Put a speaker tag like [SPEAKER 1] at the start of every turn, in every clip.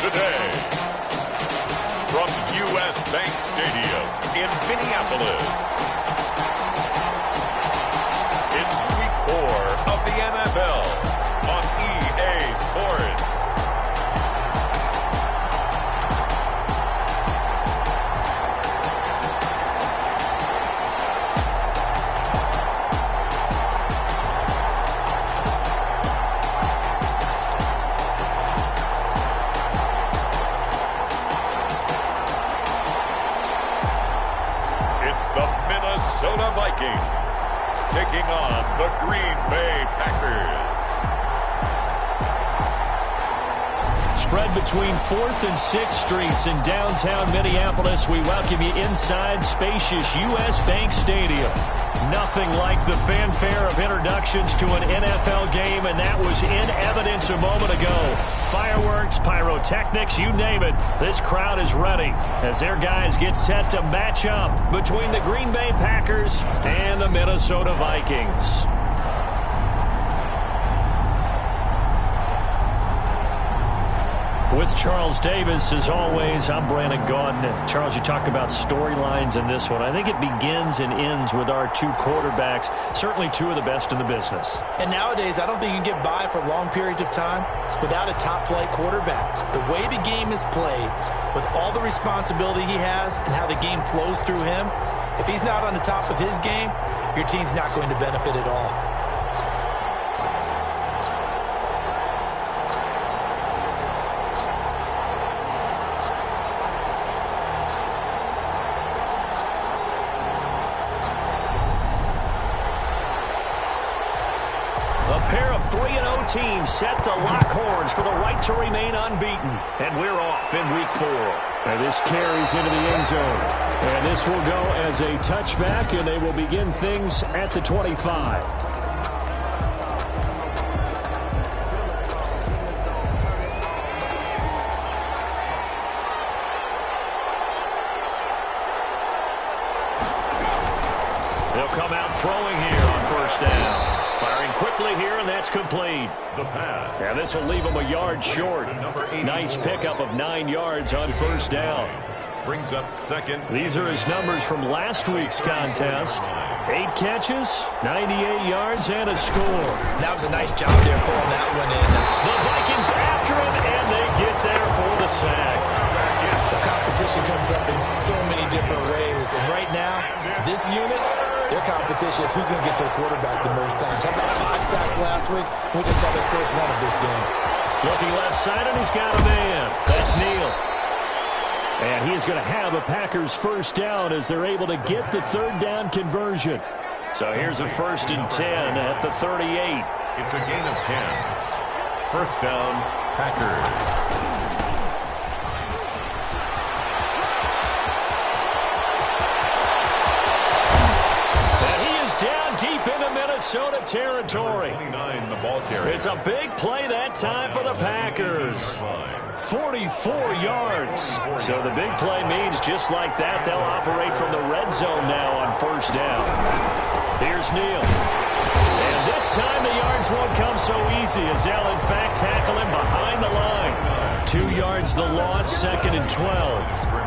[SPEAKER 1] today. From U.S. Bank Stadium in Minneapolis, it's Week 4 of the NFL on EA Sports. The Minnesota Vikings taking on the Green Bay Packers.
[SPEAKER 2] Spread between 4th and 6th Streets in downtown Minneapolis. We welcome you inside spacious U.S. Bank Stadium. Nothing like the fanfare of introductions to an NFL game, and that was in evidence a moment ago. Fireworks, pyrotechnics, you name it. This crowd is ready as their guys get set to match up between the Green Bay Packers and the Minnesota Vikings. With Charles Davis, as always, I'm Brandon Gaudin. Charles, you talk about storylines in this one. I think it begins and ends with our two quarterbacks, certainly two of the best in the business.
[SPEAKER 3] And nowadays, I don't think you can get by for long periods of time without a top-flight quarterback. The way the game is played, with all the responsibility he has and how the game flows through him, if he's not on the top of his game, your team's not going to benefit at all.
[SPEAKER 2] A pair of 3-0 teams set to lock horns for the right to remain unbeaten. And we're off in Week 4. And this carries into the end zone. And this will go as a touchback, and they will begin things at the 25. They'll come out throwing here on first down. Firing quickly here, and that's complete.
[SPEAKER 1] The pass.
[SPEAKER 2] And this will leave him a yard short. Nice pickup of 9 yards on first down.
[SPEAKER 1] Brings up second.
[SPEAKER 2] These are his numbers from last week's contest. 8 catches, 98 yards, and a score.
[SPEAKER 3] That was a nice job there pulling that one in.
[SPEAKER 2] The Vikings after him, and they get there for the sack.
[SPEAKER 3] The competition comes up in so many different ways. And right now, this unit, their competition is who's going to get to the quarterback the most times. How about 5 sacks last week? We just saw their first one of this game.
[SPEAKER 2] Looking left side, and he's got a man. That's Neal. And he is going to have a Packers first down as they're able to get the third down conversion. So here's a 1st and 10 at the 38.
[SPEAKER 1] It's a gain of 10. First down, Packers.
[SPEAKER 2] Deep into Minnesota territory.
[SPEAKER 1] 29, the ball carrier.
[SPEAKER 2] It's a big play that time for the Packers. 44 yards. So the big play means just like that, they'll operate from the red zone now on first down. Here's Neal. And this time the yards won't come so easy as they'll in fact tackle him behind the line. 2 yards the loss, 2nd and 12.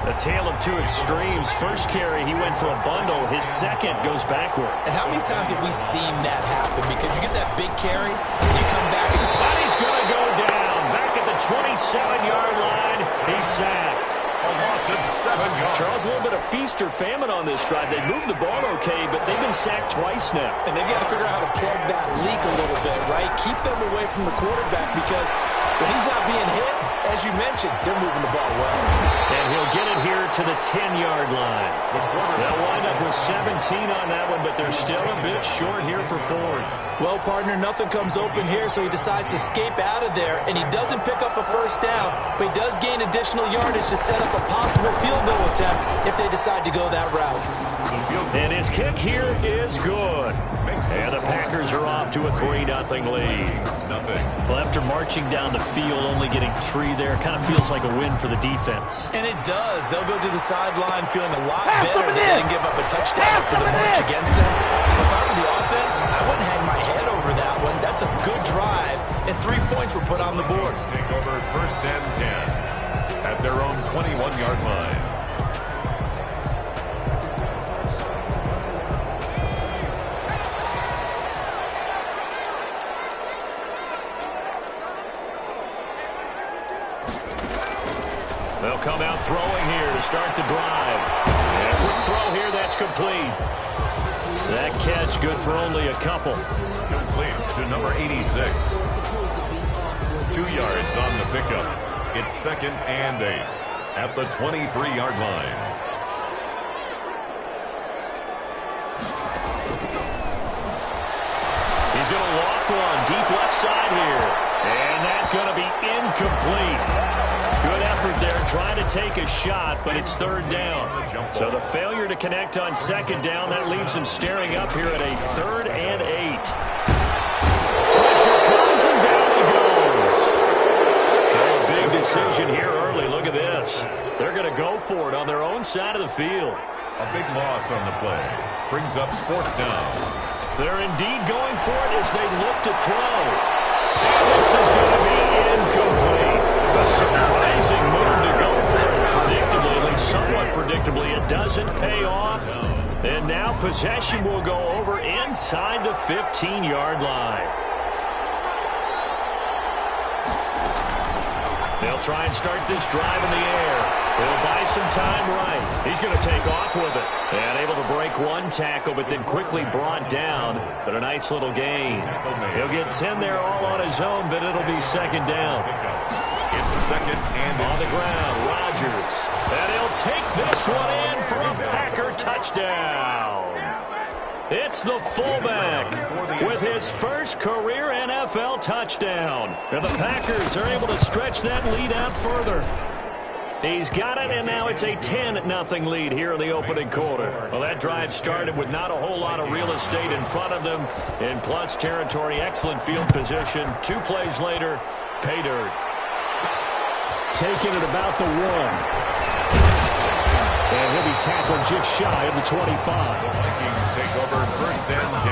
[SPEAKER 2] A tale of two extremes. First carry, he went for a bundle. His second goes backward.
[SPEAKER 3] And how many times have we seen that happen? Because you get that big carry, you come back, and
[SPEAKER 2] he's going to go down. Back at the 27-yard line, he's sacked.
[SPEAKER 1] A loss of 7 yards.
[SPEAKER 2] Charles, a little bit of feast or famine on this drive. They moved the ball okay, but they've been sacked twice now.
[SPEAKER 3] And they've got to figure out how to plug that leak a little bit, right? Keep them away from the quarterback because when he's not being hit, as you mentioned, they're moving the ball well.
[SPEAKER 2] And he'll get it here to the 10-yard line. They'll wind up with 17 on that one, but they're still a bit short here for 4th.
[SPEAKER 3] Well, partner, nothing comes open here, so he decides to escape out of there, and he doesn't pick up a first down, but he does gain additional yardage to set up a possible field goal attempt if they decide to go that route.
[SPEAKER 2] And his kick here is good. And the Packers are off to a 3-0 lead. Well, after marching down the field, only getting 3 there, kind of feels like a win for the defense.
[SPEAKER 3] And it does. They'll go to the sideline feeling a lot better than they didn't give up a touchdown after the march against them. If I were the offense, I wouldn't hang my head over that one. That's a good drive. And 3 points were put on the board.
[SPEAKER 1] Take over first and 10 at their own 21-yard line.
[SPEAKER 2] They'll come out throwing here to start the drive. And quick throw here, that's complete. That catch good for only a couple.
[SPEAKER 1] Complete to number 86. 2 yards on the pickup. It's second and 8 at the 23-yard line.
[SPEAKER 2] He's going to loft one deep left side here. And that's going to be incomplete. Good effort there trying to take a shot, but it's third down. So the failure to connect on second down, that leaves him staring up here at a 3rd and 8. Pressure comes and down he goes. So a big decision here early. Look at this. They're going to go for it on their own side of the field.
[SPEAKER 1] A big loss on the play. Brings up 4th down.
[SPEAKER 2] They're indeed going for it as they look to throw. And this is going to be incomplete. A surprising move to go for it. Predictably, at least somewhat predictably, it doesn't pay off. And now possession will go over inside the 15-yard line. They'll try and start this drive in the air. He'll buy some time right. He's going to take off with it. And able to break one tackle, but then quickly brought down. But a nice little gain. He'll get 10 there all on his own, but it'll be second down.
[SPEAKER 1] It's second and
[SPEAKER 2] on the ground, Rodgers. And he'll take this one in for a Packer touchdown. It's the fullback with his first career NFL touchdown. And the Packers are able to stretch that lead out further. He's got it, and now it's a 10-0 lead here in the opening quarter. Well, that drive started with not a whole lot of real estate in front of them. In plus territory, excellent field position. 2 plays later, pay dirt. Taking it about the 1. And he'll be tackled just shy of the 25.
[SPEAKER 1] Vikings take over first and 10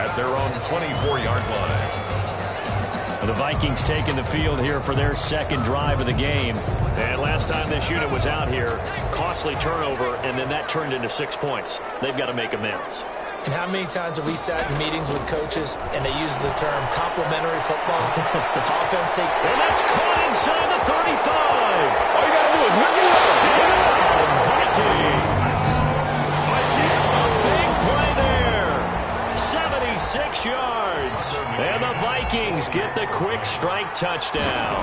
[SPEAKER 1] at their own 24-yard line.
[SPEAKER 2] The Vikings taking the field here for their second drive of the game. And last time this unit was out here, costly turnover, and then that turned into 6 points. They've got to make amends.
[SPEAKER 3] And how many times have we sat in meetings with coaches and they use the term complementary football? Offense take...
[SPEAKER 2] And that's caught inside the 35.
[SPEAKER 3] All you got to do is look it up.
[SPEAKER 2] Vikings. A big play there. 76 yards. And the Vikings get the quick strike touchdown.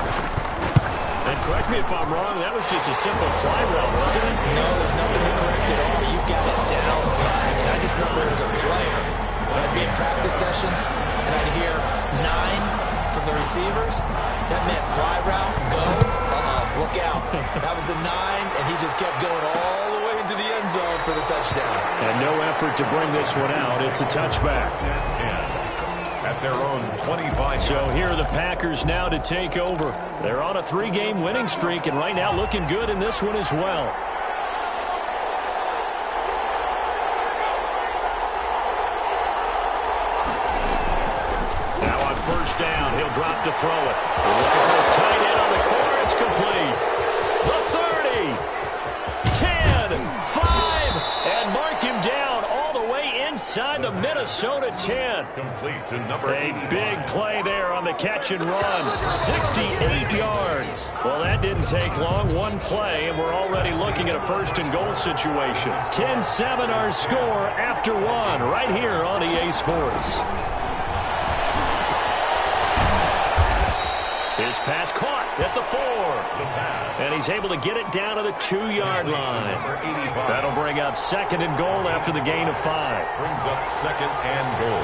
[SPEAKER 2] And correct me if I'm wrong, that was just a simple fly route, wasn't it?
[SPEAKER 3] No, there's nothing to correct at all. You've got it down pat. And I just remember as a player, when I'd be in practice sessions and I'd hear 9 from the receivers, that meant fly route, go, look out. That was the 9, and he just kept going all the way into the end zone for the touchdown.
[SPEAKER 2] And no effort to bring this one out. It's a touchback.
[SPEAKER 1] At their own 25.
[SPEAKER 2] So here are the Packers now to take over. They're on a 3-game winning streak, and right now looking good in this one as well. Now on first down, he'll drop to throw it. Looking for his tight end on the corner. It's complete. The 30, 10, 5, and mark him down all the way inside the Minnesota 10.
[SPEAKER 1] Complete to number 8.
[SPEAKER 2] A big play there on the catch and run. 68 yards. Well, that didn't take long. One play, and we're already looking at a first and goal situation. 10-7 our score after 1 right here on EA Sports. His pass caught at the 4. And he's able to get it down to the 2-yard line. That'll bring up second and goal after the gain of 5.
[SPEAKER 1] Brings up second and goal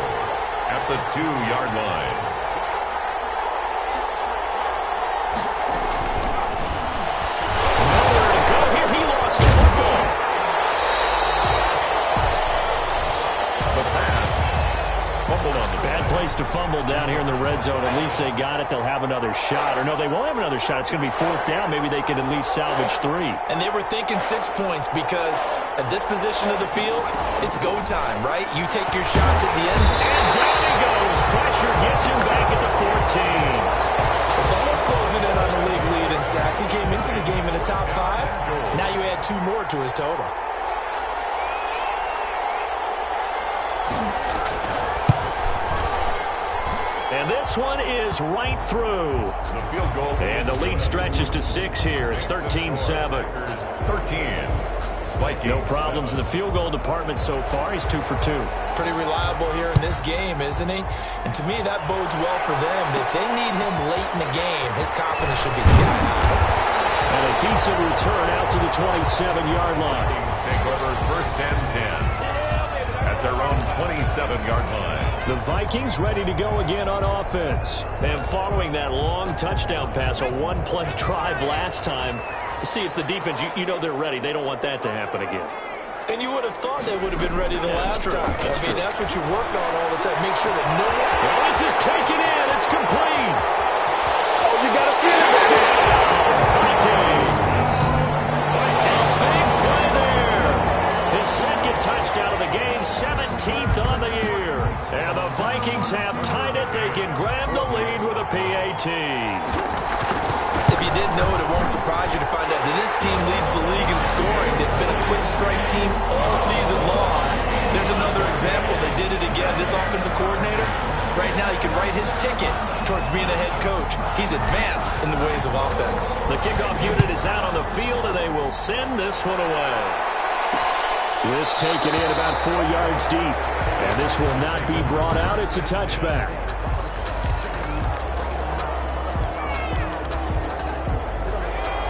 [SPEAKER 1] at the 2-yard line.
[SPEAKER 2] Nowhere to go here. He lost the football.
[SPEAKER 1] The pass. Fumbled on the
[SPEAKER 2] Bad place to fumble down here in the red zone. At least they got it. They'll have another shot. Or no, they won't have another shot. It's going to be 4th down. Maybe they can at least salvage 3.
[SPEAKER 3] And they were thinking 6 points because at this position of the field, it's go time, right? You take your shots at the end.
[SPEAKER 2] And down he goes. Pressure gets him back at the 14.
[SPEAKER 3] 2 more to his total.
[SPEAKER 2] And this one is right through.
[SPEAKER 1] The field goal.
[SPEAKER 2] And the lead stretches to 6 here. It's 13-7.
[SPEAKER 1] 13. Vikings.
[SPEAKER 2] No problems in the field goal department so far. He's 2 for 2.
[SPEAKER 3] Pretty reliable here in this game, isn't he? And to me, that bodes well for them. If they need him late in the game, his confidence should be sky high.
[SPEAKER 2] And a decent return out to the 27-yard line.
[SPEAKER 1] Vikings take over 1st and 10 at their own 27-yard line.
[SPEAKER 2] The Vikings ready to go again on offense. And following that long touchdown pass, a one-play drive last time, see if the defense, you know they're ready. They don't want that to happen again.
[SPEAKER 3] And you would have thought they would have been ready the last time. That's what you work on all the time. Make sure that no one...
[SPEAKER 2] Well, this is taken in. It's complete.
[SPEAKER 3] Oh, you got to feel it.
[SPEAKER 2] Vikings. A big play there. His second touchdown of the game, 17th on the year. And the Vikings have tied it. They can grab the lead with a PAT.
[SPEAKER 3] If you didn't know it, it won't surprise you to find out that this team leads the league in scoring. They've been a quick strike team all season long. There's another example. They did it again. This offensive coordinator, right now, he can write his ticket towards being a head coach. He's advanced in the ways of offense.
[SPEAKER 2] The kickoff unit is out on the field, and they will send this one away. This taken in about 4 yards deep. And this will not be brought out. It's a touchback.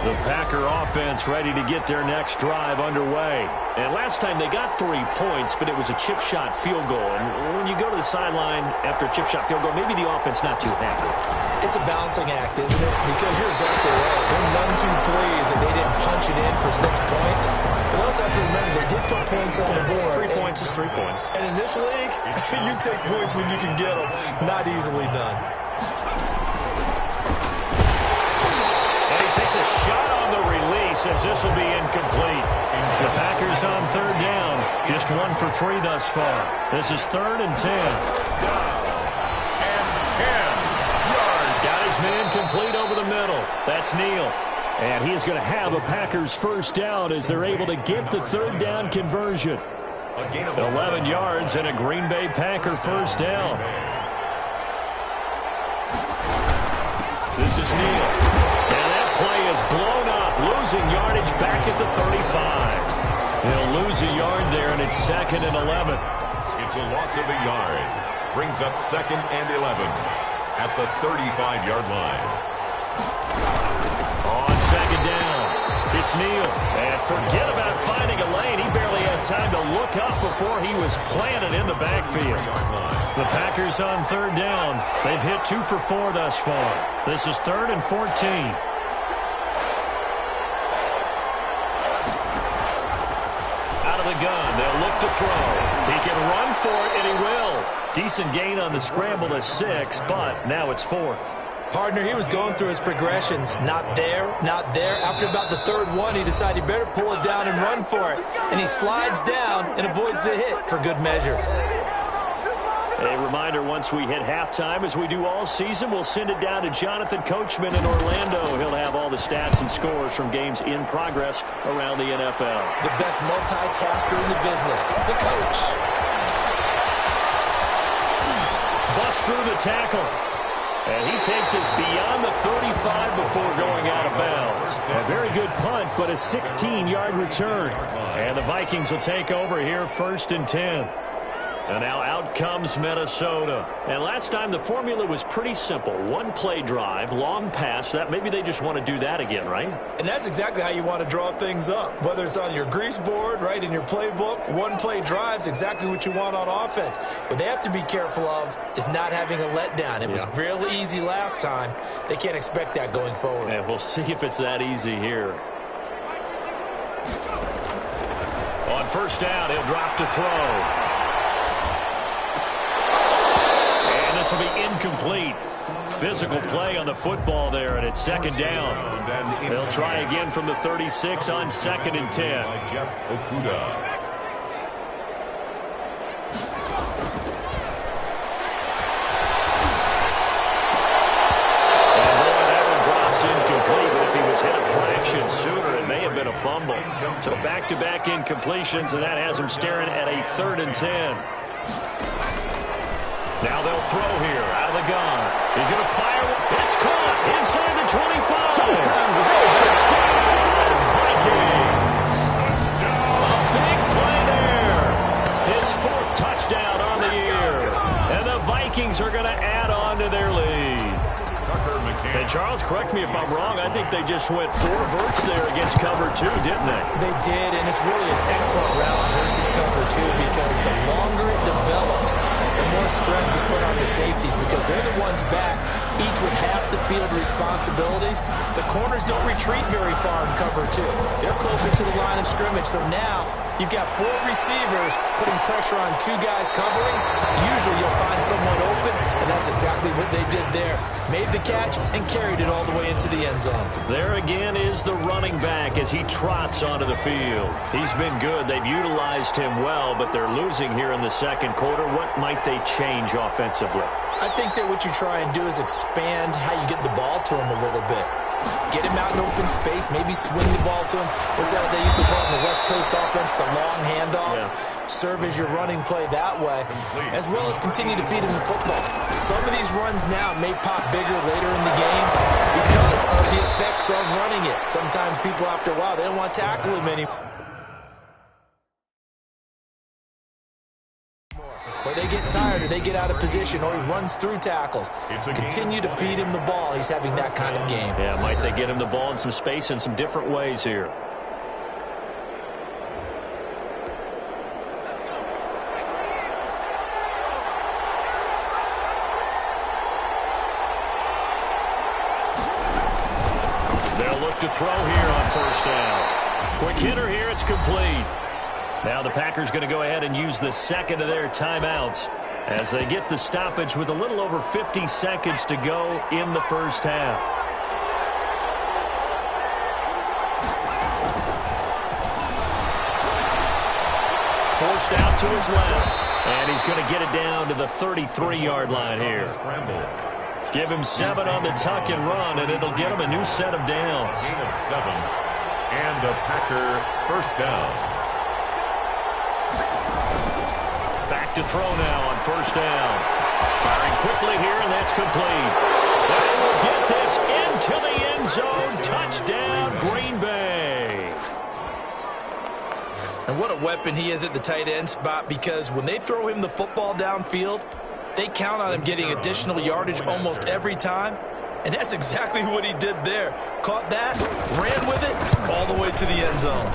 [SPEAKER 2] The Packer offense ready to get their next drive underway. And last time they got 3 points, but it was a chip shot field goal. And when you go to the sideline after a chip shot field goal, maybe the offense not too happy.
[SPEAKER 3] It's a balancing act, isn't it? Because you're exactly right. There are none too pleased that they didn't punch it in for 6 points. But you also have to remember they did put points on the board.
[SPEAKER 2] 3 points is 3 points.
[SPEAKER 3] And in this league, you take points when you can get them. Not easily done.
[SPEAKER 2] Takes a shot on the release as this will be incomplete. The Packers on 3rd down. Just 1 for 3 thus far. This is 3rd and 10.
[SPEAKER 1] And 10 yards.
[SPEAKER 2] Got his man complete over the middle. That's Neal. And he is going to have a Packers first down as they're able to get the 3rd down conversion. 11 yards and a Green Bay Packer first down. This is Neal. Play is blown up, losing yardage back at the 35. He'll lose a yard there, and it's 2nd and 11.
[SPEAKER 1] It's a loss of a yard. Brings up 2nd and 11 at the 35-yard line.
[SPEAKER 2] On 2nd down, it's Neal. And forget about finding a lane. He barely had time to look up before he was planted in the backfield. The Packers on 3rd down. They've hit 2 for 4 thus far. This is 3rd and 14. The gun. They'll look to throw. He can run for it, and he will. Decent gain on the scramble to 6, but now it's 4th.
[SPEAKER 3] Partner, he was going through his progressions. Not there, not there. After about the 3rd one, he decided he better pull it down and run for it. And he slides down and avoids the hit for good measure.
[SPEAKER 2] A reminder, once we hit halftime, as we do all season, we'll send it down to Jonathan Coachman in Orlando. He'll have all the stats and scores from games in progress around the NFL.
[SPEAKER 3] The best multitasker in the business, the coach.
[SPEAKER 2] Bust through the tackle. And he takes us beyond the 35 before going out of bounds. A very good punt, but a 16-yard return. And the Vikings will take over here 1st and 10. And now out comes Minnesota. And last time the formula was pretty simple. 1 play drive, long pass. That maybe they just want to do that again, right? And that's exactly how you want to draw things up. Whether it's on your grease board, right, in your playbook, 1 play drive's exactly what you want on offense. What they have to be careful of is not having a letdown. It was real easy last time. They can't expect that going forward. And we'll see if it's that easy here. On 1st down, he'll drop to throw. This will be incomplete. Physical play on the football there, and it's 2nd down. They'll try again from the 36 on 2nd and 10. Incomplete, but if he was hit a fraction sooner, it may have been a fumble. So back-to-back incompletions, and that has him staring at a 3rd and 10. Now they'll throw here out of the gun. He's going to fire. It's caught inside the 25. Touchdown, Vikings. A big play there. His 4th touchdown on the year. And the Vikings are going to add on to their lead. And Charles, correct me if I'm wrong, I think they just went 4 verts there against cover 2, didn't they?
[SPEAKER 3] They did, and it's really an excellent route versus cover 2 because the longer it develops, the more stress is put on the safeties because they're the ones back, each with half the field responsibilities. The corners don't retreat very far in cover 2. They're closer to the line of scrimmage, so now you've got 4 receivers putting pressure on 2 guys covering. Usually you'll find someone open, and that's exactly what they did there. Made the catch and carried it all the way into the end zone.
[SPEAKER 2] There again is the running back as he trots onto the field. He's been good. They've utilized him well, but they're losing here in the second quarter. What might they change offensively?
[SPEAKER 3] I think that what you try and do is expand how you get the ball to him a little bit. Get him out in open space, maybe swing the ball to him. What's that they used to call it in the West Coast offense, the long handoff? Yeah. Serve as your running play that way, as well as continue to feed him the football. Some of these runs now may pop bigger later in the game because of the effects of running it. Sometimes people, after a while, they don't want to tackle him anymore. Or they get tired, or they get out of position, or he runs through tackles. Continue to feed him the ball. He's having that kind of game.
[SPEAKER 2] Yeah, might they get him the ball in some space in some different ways here. They'll look to throw here on 1st down. Quick hitter here, it's complete. Now the Packers going to go ahead and use the 2nd of their timeouts as they get the stoppage with a little over 50 seconds to go in the first half. Forced out to his left, and he's going to get it down to the 33-yard line here. Give him 7 on the tuck and run, and it'll get him a new set of downs.
[SPEAKER 1] Gain of 7, and a Packer 1st down.
[SPEAKER 2] Back to throw now on 1st down. Firing quickly here, and that's complete. They will get this into the end zone. Touchdown, Green Bay.
[SPEAKER 3] And what a weapon he is at the tight end spot, because when they throw him the football downfield, they count on him getting additional yardage almost every time. And that's exactly what he did there. Caught that, ran with it, all the way to the end zone.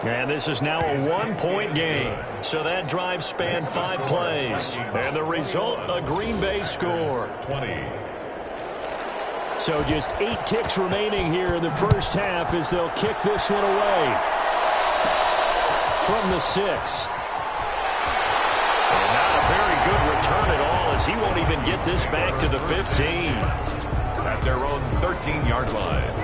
[SPEAKER 2] And this is now a 1-point game. So that drive spanned 5 plays. And the result, a Green Bay score.
[SPEAKER 1] 20.
[SPEAKER 2] So just 8 ticks remaining here in the first half as they'll kick this one away. From the 6. And not a very good return at all as he won't even get this back to the 15.
[SPEAKER 1] At their own 13-yard line.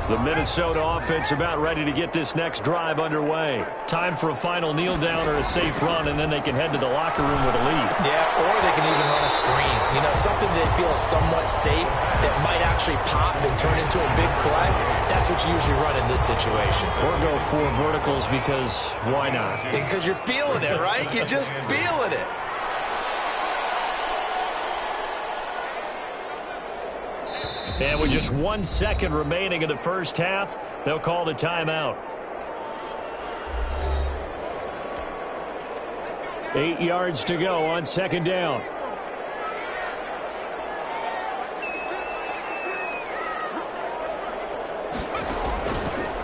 [SPEAKER 2] The Minnesota offense about ready to get this next drive underway. Time for a final kneel down or a safe run, and then they can head to the locker room with a lead.
[SPEAKER 3] Yeah, or they can even run a screen. You know, something they feel is somewhat safe that might actually pop and turn into a big play. That's what you usually run in this situation.
[SPEAKER 2] Or go 4 verticals because why not?
[SPEAKER 3] Because you're feeling it, right? You're just feeling it.
[SPEAKER 2] And with just 1 second remaining in the first half, they'll call the timeout. 8 yards to go on 2nd down.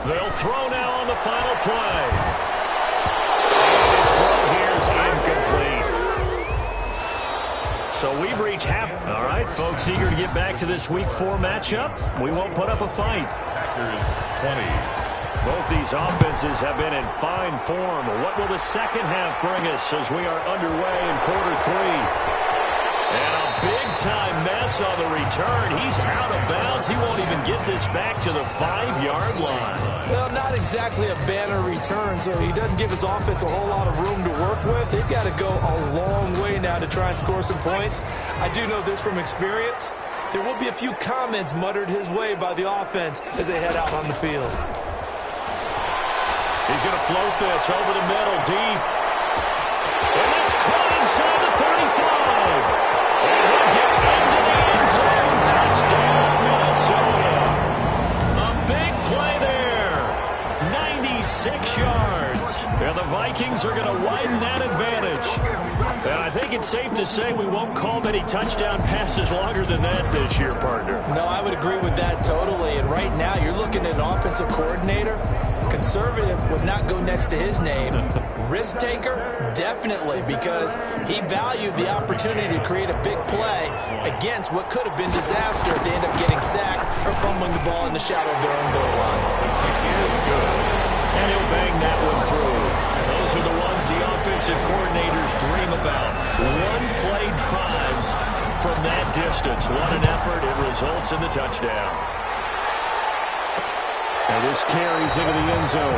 [SPEAKER 2] They'll throw now on the final play. And his throw here is incomplete. So we've reached half. All right, folks, eager to get back to this Week 4 matchup. We won't put up a fight.
[SPEAKER 1] Packers 20.
[SPEAKER 2] Both these offenses have been in fine form. What will the second half bring us as we are underway in quarter 3? And a big-time mess on the return. He's out of bounds. He won't even get this back to the 5-yard line.
[SPEAKER 3] Well, not exactly a banner return, so he doesn't give his offense a whole lot of room to work with. They've got to go a long way now to try and score some points. I do know this from experience. There will be a few comments muttered his way by the offense as they head out on the field.
[SPEAKER 2] He's going to float this over the middle, deep. And that's caught inside the 35. And he'll get into the end zone. Touchdown, Minnesota. A big play there. 96 yards. And the Vikings are going to widen that advantage. And I think it's safe to say we won't call many touchdown passes longer than that this year, partner.
[SPEAKER 3] No, I would agree with that totally. And right now, you're looking at an offensive coordinator. Conservative would not go next to his name. Risk taker, definitely, because he valued the opportunity to create a big play against what could have been disaster if they end up getting sacked or fumbling the ball in the shadow of their own goal line.
[SPEAKER 2] Here's good. And he'll bang that one through. Those are the ones the offensive coordinators dream about. One-play drives from that distance. What an effort. It results in the touchdown. And this carries into the end zone.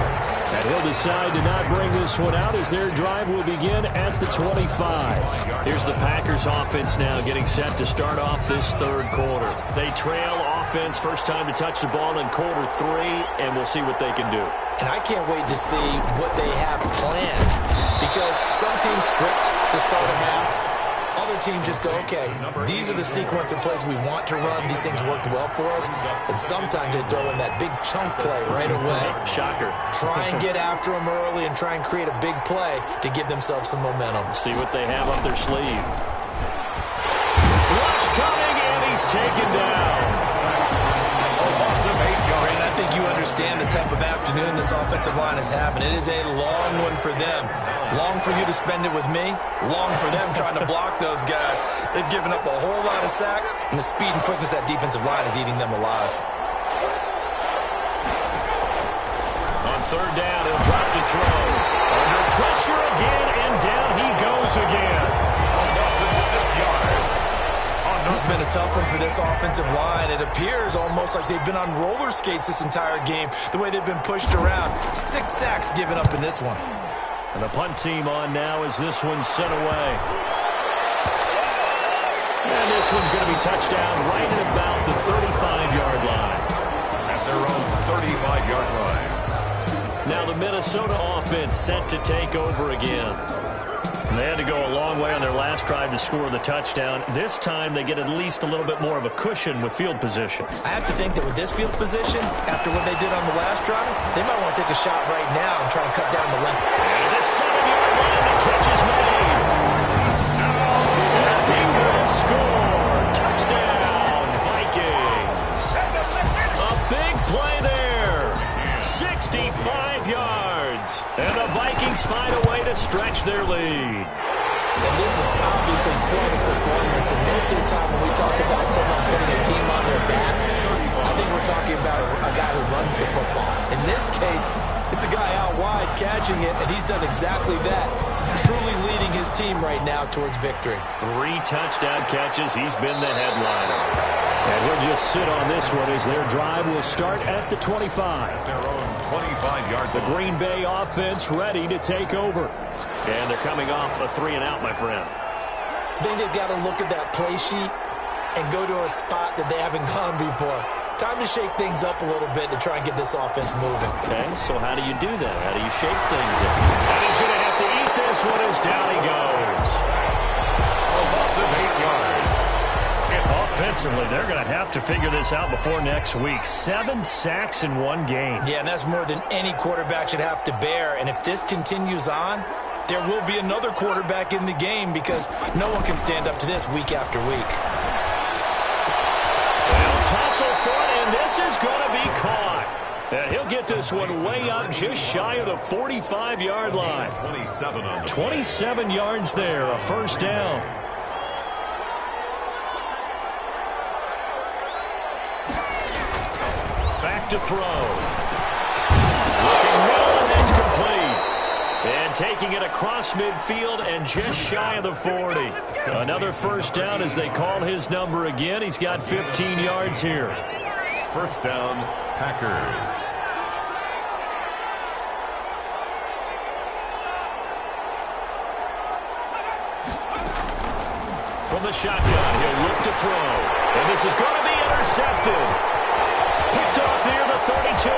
[SPEAKER 2] And he'll decide to not bring this one out as their drive will begin at the 25. Here's the Packers offense now getting set to start off this third quarter. They trail offense, first time to touch the ball in quarter 3, and we'll see what they can do.
[SPEAKER 3] And I can't wait to see what they have planned, because some teams script to start a half. Other teams just go, okay, these are the sequence of plays we want to run. These things worked well for us. And sometimes they throw in that big chunk play right away.
[SPEAKER 2] Shocker.
[SPEAKER 3] Try and get after them early and try and create a big play to give themselves some momentum.
[SPEAKER 2] See what they have up their sleeve. Rush coming, and he's taken down.
[SPEAKER 3] Brandon, I think you understand the type of afternoon this offensive line is having. It is a long one for them. Long for you to spend it with me. Long for them trying to block those guys. They've given up a whole lot of sacks, and the speed and quickness of that defensive line is eating them alive.
[SPEAKER 2] On third down, he'll drop to throw. Under pressure again, and down he goes again. 6 yards.
[SPEAKER 3] This has been a tough one for this offensive line. It appears almost like they've been on roller skates this entire game, the way they've been pushed around. 6 sacks given up in this one.
[SPEAKER 2] And the punt team on now as this one's sent away. And this one's going to be touchdown right at about the 35-yard line.
[SPEAKER 1] At their own 35-yard line.
[SPEAKER 2] Now the Minnesota offense set to take over again. They had to go a long way on their last drive to score the touchdown. This time they get at least a little bit more of a cushion with field position.
[SPEAKER 3] I have to think that with this field position, after what they did on the last drive, they might want to take a shot right now and try and cut down the length.
[SPEAKER 2] And the 7-yard line, the catch is made. And he will score. Touchdown, Vikings. A big play there. 65 yards. And the Vikings find a way to stretch their lead.
[SPEAKER 3] And this is obviously quite a performance. And most of the time when we talk about someone putting a team on their back, I think we're talking about a guy who runs the football. In this case, it's a guy out wide catching it, and he's done exactly that, truly leading his team right now towards victory.
[SPEAKER 2] 3 touchdown catches. He's been the headliner. And he'll just sit on this one as their drive will start at the 25.
[SPEAKER 1] Their own 25-yard
[SPEAKER 2] The Green Bay offense ready to take over. And they're coming off a 3-and-out, my friend.
[SPEAKER 3] I think they've got to look at that play sheet and go to a spot that they haven't gone before. Time to shake things up a little bit to try and get this offense moving.
[SPEAKER 2] Okay, so how do you do that? How do you shake things up? And he's going to have to eat this one as down he goes.
[SPEAKER 1] A loss of 8 yards.
[SPEAKER 2] Offensively, they're going to have to figure this out before next week. 7 sacks in one game.
[SPEAKER 3] Yeah, and that's more than any quarterback should have to bear. And if this continues on, there will be another quarterback in the game because no one can stand up to this week after week.
[SPEAKER 2] They'll tussle for it, and this is going to be caught. And he'll get this one way up just shy of the 45-yard line.
[SPEAKER 1] 27 on the
[SPEAKER 2] 27 yards there, a first down. Back to throw. Looking well, and that's complete. And taking it across midfield and just shy of the 40. Another first down as they call his number again. He's got 15 yards here.
[SPEAKER 1] First down, Packers.
[SPEAKER 2] From the shotgun. He'll look to throw. And this is going to be intercepted. Picked off near the 32.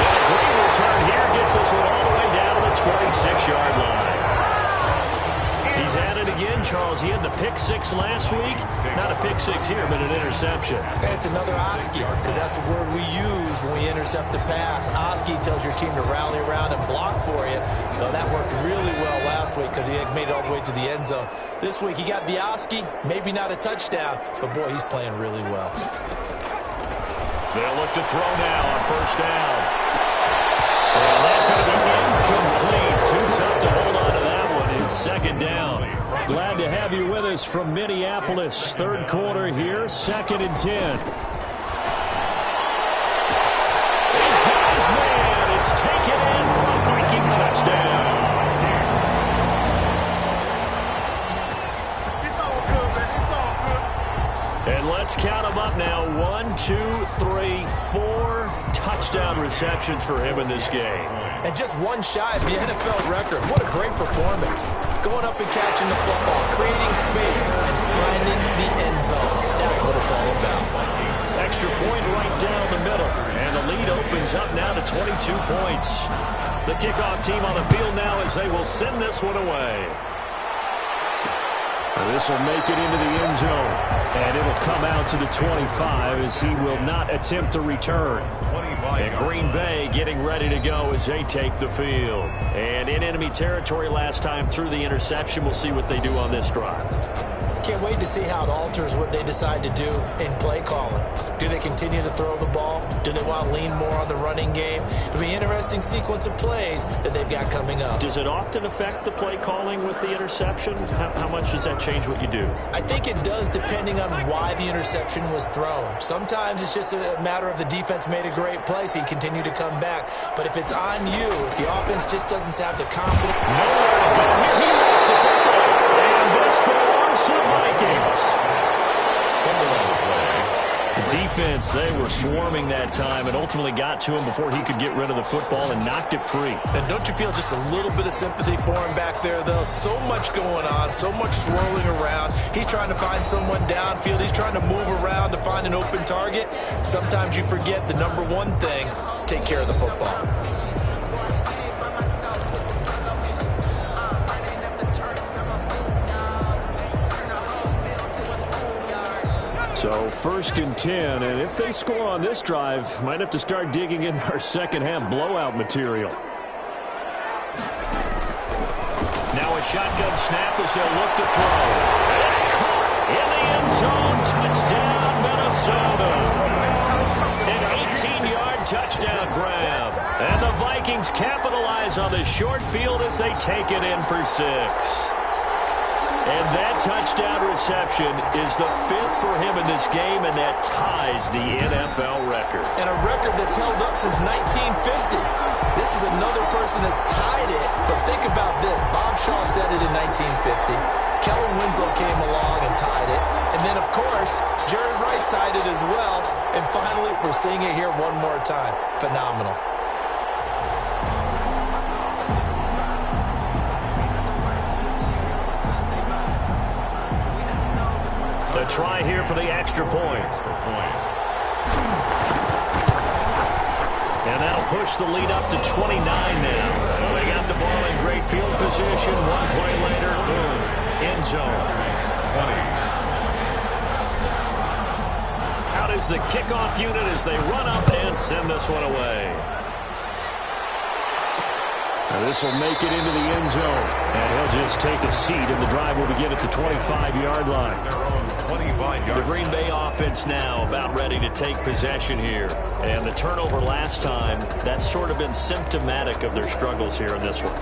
[SPEAKER 2] And a great return here gets this one all the way down to the 26-yard line. He's at it again, Charles. He had the pick six last week. Not a pick six here, but an interception.
[SPEAKER 3] It's another Oski, because that's the word we use when we intercept the pass. Oski tells your team to rally around and block for you. Well, that worked really well last week because he had made it all the way to the end zone. This week, he got the Oski, maybe not a touchdown, but, boy, he's playing really well.
[SPEAKER 2] They'll look to throw now on first down. And that could have been incomplete. Too tough to hold on to that one. It's second down. Glad to have you with us from Minneapolis. Third quarter here, 2nd and 10. He's got his man. It's taken in for a Viking touchdown.
[SPEAKER 4] It's all good, man. It's all good.
[SPEAKER 2] And let's count them up now. 1, 2, 3, 4 touchdown receptions for him in this game.
[SPEAKER 3] And just one shy of the NFL record. What a great performance. Going up and catching the football, creating space, and finding the end zone. That's what it's all about.
[SPEAKER 2] Extra point right down the middle. And the lead opens up now to 22 points. The kickoff team on the field now as they will send this one away. This will make it into the end zone. And it'll come out to the 25 as he will not attempt to return. And Green Bay getting ready to go as they take the field. And in enemy territory last time through the interception. We'll see what they do on this drive.
[SPEAKER 3] Can't wait to see how it alters what they decide to do in play calling. Do they continue to throw the ball? Do they want to lean more on the running game? It'll be an interesting sequence of plays that they've got coming up.
[SPEAKER 2] Does it often affect the play calling with the interception? How much does that change what you do?
[SPEAKER 3] I think it does depending on why the interception was thrown. Sometimes it's just a matter of the defense made a great play, so you continue to come back. But if it's on you, if the offense just doesn't have the confidence.
[SPEAKER 2] Nowhere to go here. He lost the football. And this belongs to the Vikings. The defense, they were swarming that time and ultimately got to him before he could get rid of the football and knocked it free.
[SPEAKER 3] And don't you feel just a little bit of sympathy for him back there, though? So much going on, so much swirling around. He's trying to find someone downfield. He's trying to move around to find an open target. Sometimes you forget the number one thing, take care of the football.
[SPEAKER 2] So 1st and 10, and if they score on this drive, might have to start digging in our second half blowout material. Now a shotgun snap as they'll look to throw. It's caught in the end zone. Touchdown, Minnesota. An 18-yard touchdown grab. And the Vikings capitalize on the short field as they take it in for 6. And that touchdown reception is the 5th for him in this game, and that ties the NFL record.
[SPEAKER 3] And a record that's held up since 1950. This is another person that's tied it, but think about this. Bob Shaw said it in 1950. Kellen Winslow came along and tied it. And then, of course, Jerry Rice tied it as well. And finally, we're seeing it here one more time. Phenomenal.
[SPEAKER 2] A try here for the extra point. And that'll push the lead up to 29 now. They got the ball in great field position. One play later, boom, end zone. Out is the kickoff unit as they run up and send this one away. And this will make it into the end zone. And he'll just take a seat, and the drive will begin at the 25-yard line. The Green Bay offense now about ready to take possession here. And the turnover last time, that's sort of been symptomatic of their struggles here in this one.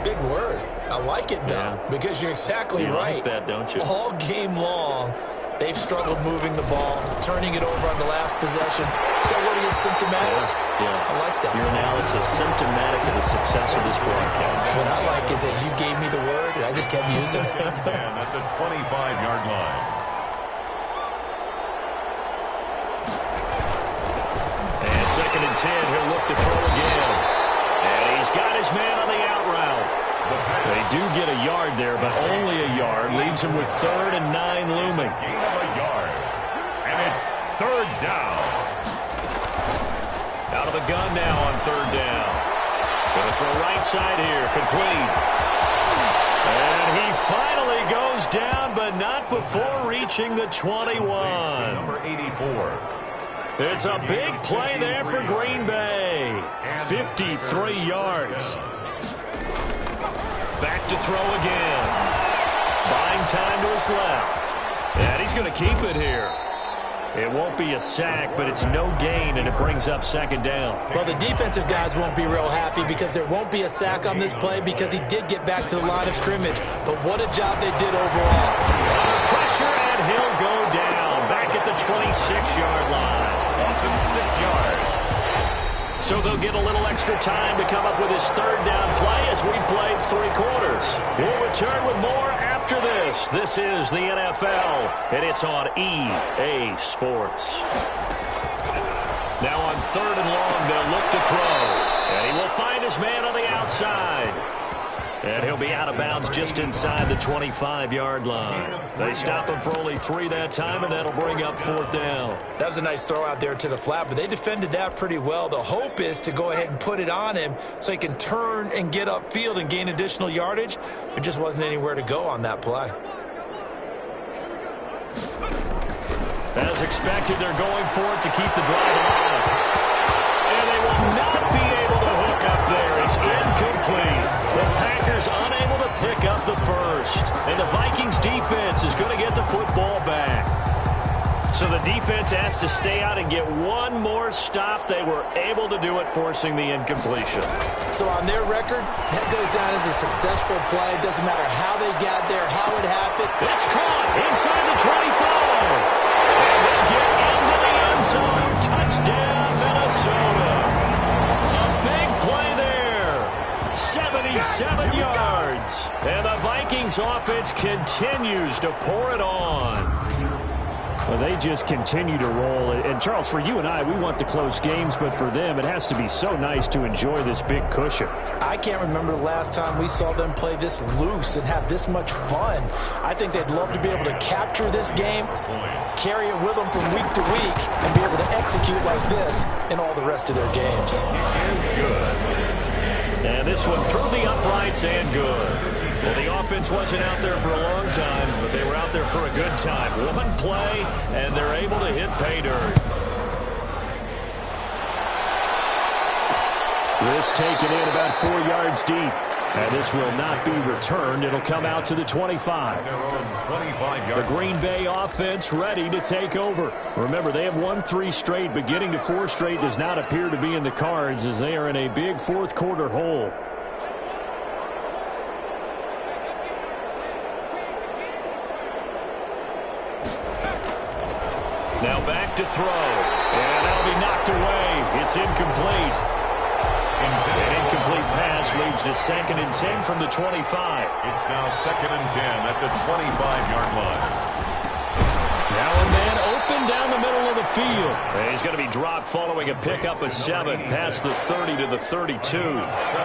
[SPEAKER 3] Big word. I like it, though, because you're exactly right.
[SPEAKER 2] You like that, don't you?
[SPEAKER 3] All game long, they've struggled moving the ball, turning it over on the last possession. So what are you, symptomatic?
[SPEAKER 2] Yeah.
[SPEAKER 3] I like that.
[SPEAKER 2] Your analysis, symptomatic of the success of this broadcast.
[SPEAKER 3] What I like is that you gave me the word, and I just kept using it.
[SPEAKER 1] And at the 25-yard line.
[SPEAKER 2] And 2nd and 10, he'll look to throw again. And he's got his man on the out route. They do get a yard there, but only a yard. Leaves them with 3rd and 9 looming.
[SPEAKER 1] Gain of a yard. And it's 3rd down.
[SPEAKER 2] Out of the gun now on 3rd down. Going to throw right side here. Complete. And he finally goes down, but not before reaching the 21.
[SPEAKER 1] Number 84.
[SPEAKER 2] It's a big play there for Green Bay. 53 yards. Back to throw again. Buying time to his left. And he's going to keep it here. It won't be a sack, but it's no gain, and it brings up 2nd down.
[SPEAKER 3] Well, the defensive guys won't be real happy because there won't be a sack on this play because he did get back to the line of scrimmage. But what a job they did overall.
[SPEAKER 2] Under pressure, and he'll go down. Back at the 26-yard line.
[SPEAKER 1] Awesome 6 yards.
[SPEAKER 2] So they'll get a little extra time to come up with his 3rd down play as we played 3 quarters. We'll return with more after this. This is the NFL, and it's on EA Sports. Now on 3rd and long, they'll look to throw. And he will find his man on the outside. And he'll be out of bounds just inside the 25-yard line. They stop him for only 3 that time, and that'll bring up 4th down.
[SPEAKER 3] That was a nice throw out there to the flat, but they defended that pretty well. The hope is to go ahead and put it on him so he can turn and get upfield and gain additional yardage. There just wasn't anywhere to go on that play.
[SPEAKER 2] As expected, they're going for it to keep the drive alive. And they will not be able to hook up there. It's incomplete. The Packers unable to pick up the first. And the Vikings defense is going to get the football back. So the defense has to stay out and get one more stop. They were able to do it, forcing the incompletion.
[SPEAKER 3] So on their record, that goes down as a successful play. It doesn't matter how they got there, how it happened.
[SPEAKER 2] It's caught inside the 25. And they get into the end zone. Touchdown, Minnesota. A big play there. 77 yards. And the Vikings offense continues to pour it on.
[SPEAKER 5] Well, they just continue to roll. And, Charles, for you and I, we want the close games, but for them, it has to be so nice to enjoy this big cushion.
[SPEAKER 3] I can't remember the last time we saw them play this loose and have this much fun. I think they'd love to be able to capture this game, carry it with them from week to week, and be able to execute like this in all the rest of their games.
[SPEAKER 2] And this one through the uprights and good. Well, the offense wasn't out there for a long time, but they were out there for a good time. One play, and they're able to hit pay dirt.
[SPEAKER 5] This taken in about 4 yards deep. And this will not be returned. It'll come out to the 25. The Green Bay offense ready to take over. Remember, they have won 3 straight, but getting to 4 straight does not appear to be in the cards as they are in a big fourth quarter hole.
[SPEAKER 2] Now back to throw. And that'll be knocked away. It's incomplete. An incomplete pass leads to 2nd and 10 from the 25.
[SPEAKER 1] It's now 2nd and 10 at the 25-yard line.
[SPEAKER 2] Now a man open down the middle of the field. And he's going to be dropped following a pickup of 7 past the 30 to the 32.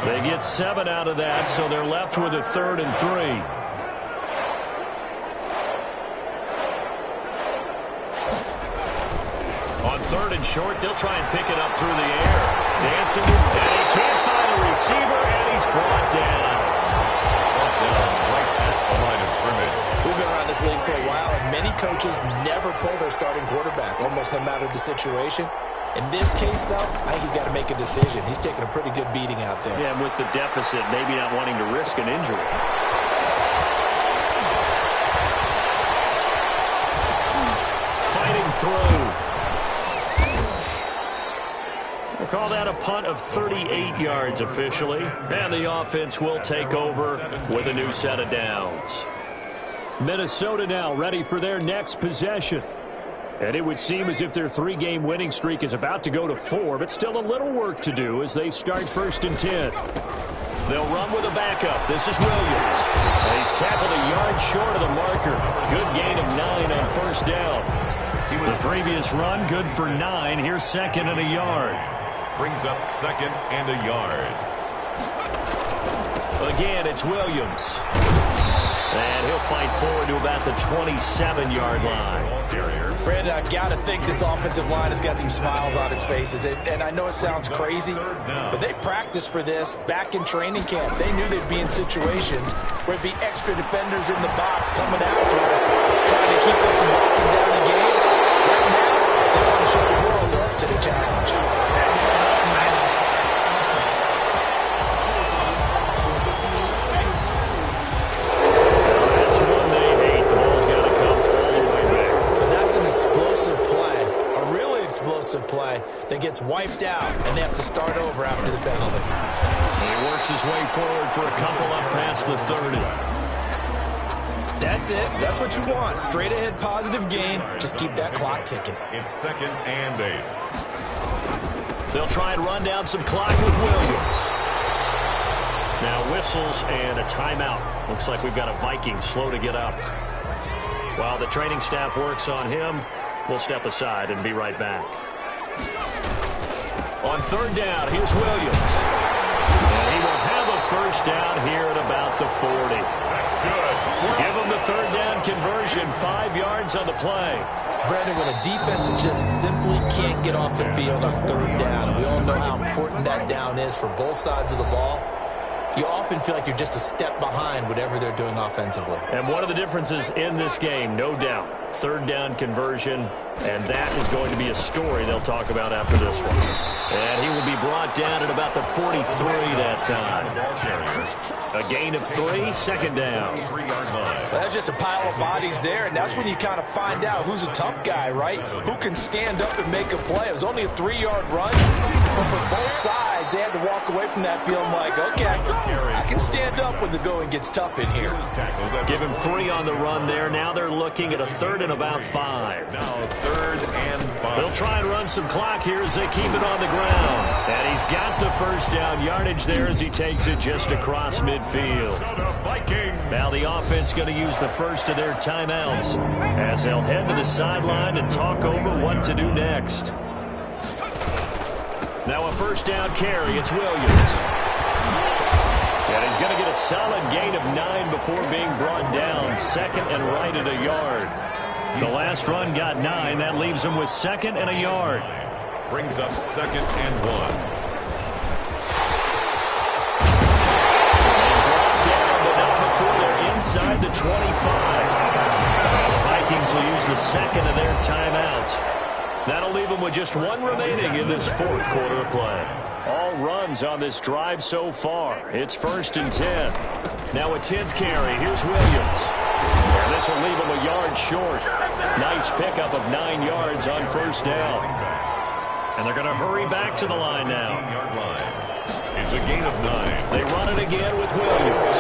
[SPEAKER 2] They get 7 out of that, so they're left with a 3rd and 3. On 3rd and short, they'll try and pick it up through the air. Dancing, and he can't find a receiver, and he's brought down.
[SPEAKER 1] Right at the line of scrimmage.
[SPEAKER 3] We've been around this league for a while, and many coaches never pull their starting quarterback, almost no matter the situation. In this case, though, I think he's got to make a decision. He's taking a pretty good beating out there.
[SPEAKER 2] Yeah, and with the deficit, maybe not wanting to risk an injury. Fighting through. We'll call that a punt of 38 yards officially. And the offense will take over with a new set of downs.
[SPEAKER 5] Minnesota now ready for their next possession. And it would seem as if their 3-game winning streak is about to go to 4, but still a little work to do as they start 1st and 10.
[SPEAKER 2] They'll run with a backup. This is Williams. And he's tackled a yard short of the marker. Good gain of 9 on 1st down. The previous run, good for 9. Here's 2nd and a yard.
[SPEAKER 1] Brings up 2nd and a yard.
[SPEAKER 2] Again, it's Williams. And he'll fight forward to about the 27-yard line.
[SPEAKER 3] Brandon, I've got to think this offensive line has got some smiles on its faces. And I know it sounds crazy, but they practiced for this back in training camp. They knew they'd be in situations where there'd be extra defenders in the box coming after them, trying to keep them from walking down the game. Right now, they want to show the world they're up to the challenge. Play that gets wiped out, and they have to start over after the penalty.
[SPEAKER 2] He works his way forward for a couple up past the 30.
[SPEAKER 3] That's it. That's what you want. Straight ahead positive gain. Just keep that clock ticking.
[SPEAKER 1] It's 2nd and 8.
[SPEAKER 2] They'll try and run down some clock with Williams. Now whistles and a timeout. Looks like we've got a Viking slow to get up. While the training staff works on him, we'll step aside and be right back. On 3rd down, here's Williams. And he will have a first down here at about the 40.
[SPEAKER 1] That's good.
[SPEAKER 2] Give him the 3rd down conversion, 5 yards on the play.
[SPEAKER 3] Brandon, when a defense just simply can't get off the field on 3rd down, and we all know how important that down is for both sides of the ball, you often feel like you're just a step behind whatever they're doing offensively.
[SPEAKER 2] And one of the differences in this game, no doubt, 3rd down conversion, and that is going to be a story they'll talk about after this one. And he will be brought down at about the 43 that time. A gain of 3, 2nd down.
[SPEAKER 3] Well, that's just a pile of bodies there, and that's when you kind of find out who's a tough guy, right? Who can stand up and make a play. It was only a 3-yard run, but for both sides, they had to walk away from that feeling like, okay, I can stand up when the going gets tough in here.
[SPEAKER 2] Give him 3 on the run there. Now they're looking at a 3rd and about 5.
[SPEAKER 1] Now 3rd and 5.
[SPEAKER 2] They'll try and run some clock here as they keep it on the ground. And he's got the first down yardage there as he takes it just across midfield. Now the offense going to use the first of their timeouts as they'll head to the sideline and talk over what to do next. Now a first down carry. It's Williams. And he's going to get a solid gain of 9 before being brought down. 2nd and right at a yard. The last run got 9. That leaves him with 2nd and a yard.
[SPEAKER 1] Brings up 2nd and 1.
[SPEAKER 2] Brought down, but not before they're inside the 25. The Vikings will use the 2nd of their timeouts. That'll leave them with just 1 remaining in this 4th quarter of play. All runs on this drive so far. It's 1st and 10. Now a 10th carry. Here's Williams. And this will leave him a yard short. Nice pickup of 9 yards on 1st down. And they're going to hurry back to the line now.
[SPEAKER 1] 15-yard line. It's a gain of 9.
[SPEAKER 2] They run it again with Williams.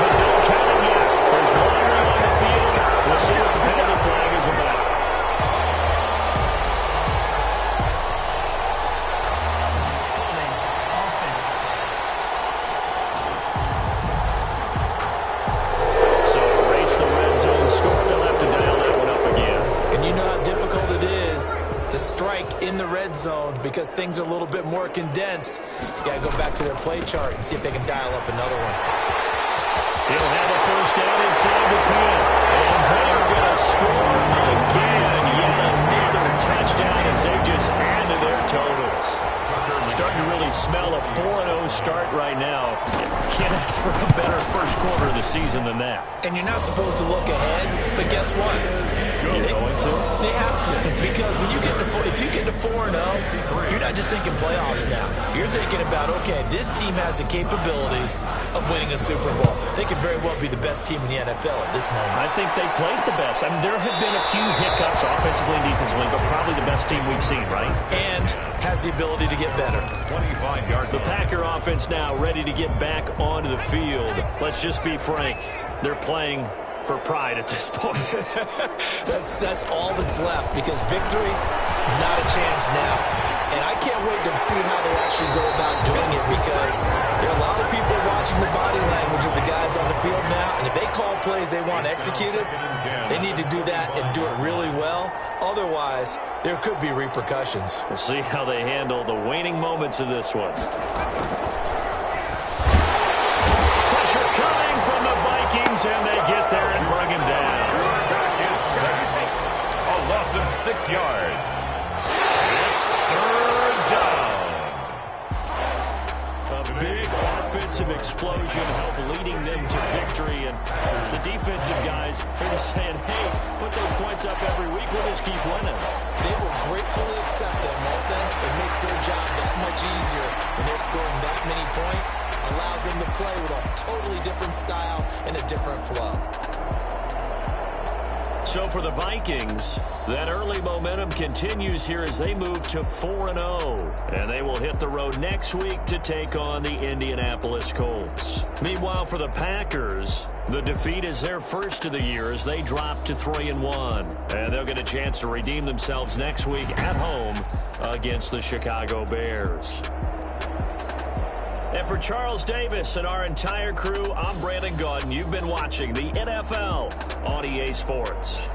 [SPEAKER 2] But don't count it yet. There's 1 on the field. We'll see what the penalty flag is about. So erase the red zone score. They'll have to dial that one up again.
[SPEAKER 3] And you know how difficult it is to strike in the red zone because things are a little bit more condensed. You got to go back to their play chart and see if they can dial up another one.
[SPEAKER 2] He'll have a first down inside the 10. And they're going to score again. Yet another touchdown as they just add to their totals. Starting to really smell a 4-0 start right now. Can't ask for a better first quarter of the season than that.
[SPEAKER 3] And you're not supposed to look ahead, but guess what? They have to, because when you get to if you get to 4-0, you're not just thinking playoffs now. You're thinking about, okay, this team has the capabilities of winning a Super Bowl. They could very well be the best team in the NFL at this moment.
[SPEAKER 2] I think they played the best. I mean, there have been a few hiccups offensively and defensively, but probably the best team we've seen, right?
[SPEAKER 3] And has the ability to get better.
[SPEAKER 1] 25-yard.
[SPEAKER 2] The Packer offense now ready to get back onto the field. Let's just be frank. They're playing for pride at this point.
[SPEAKER 3] That's all that's left, because victory, not a chance now. And I can't wait to see how they actually go about doing it, because there are a lot of people watching the body language of the guys on the field now, and if they call plays they want executed, they need to do that and do it really well. Otherwise, there could be repercussions.
[SPEAKER 2] We'll see how they handle the waning moments of this one. Vikings, and they get there and bring him down.
[SPEAKER 1] Is set. A loss of 6 yards. It's third down.
[SPEAKER 2] A big offensive explosion helped leading them to victory. And the defensive guys, they're just saying, hey, put those points up every week. We'll just keep winning.
[SPEAKER 3] They will gratefully accept them, won't they? It makes their job that much easier when they're scoring that many points. Allows them to play with a totally different style and a different flow.
[SPEAKER 2] So for the Vikings, that early momentum continues here as they move to 4-0. And they will hit the road next week to take on the Indianapolis Colts. Meanwhile, for the Packers, the defeat is their first of the year as they drop to 3-1. And they'll get a chance to redeem themselves next week at home against the Chicago Bears. And for Charles Davis and our entire crew, I'm Brandon Gaudin. You've been watching the NFL on EA Sports.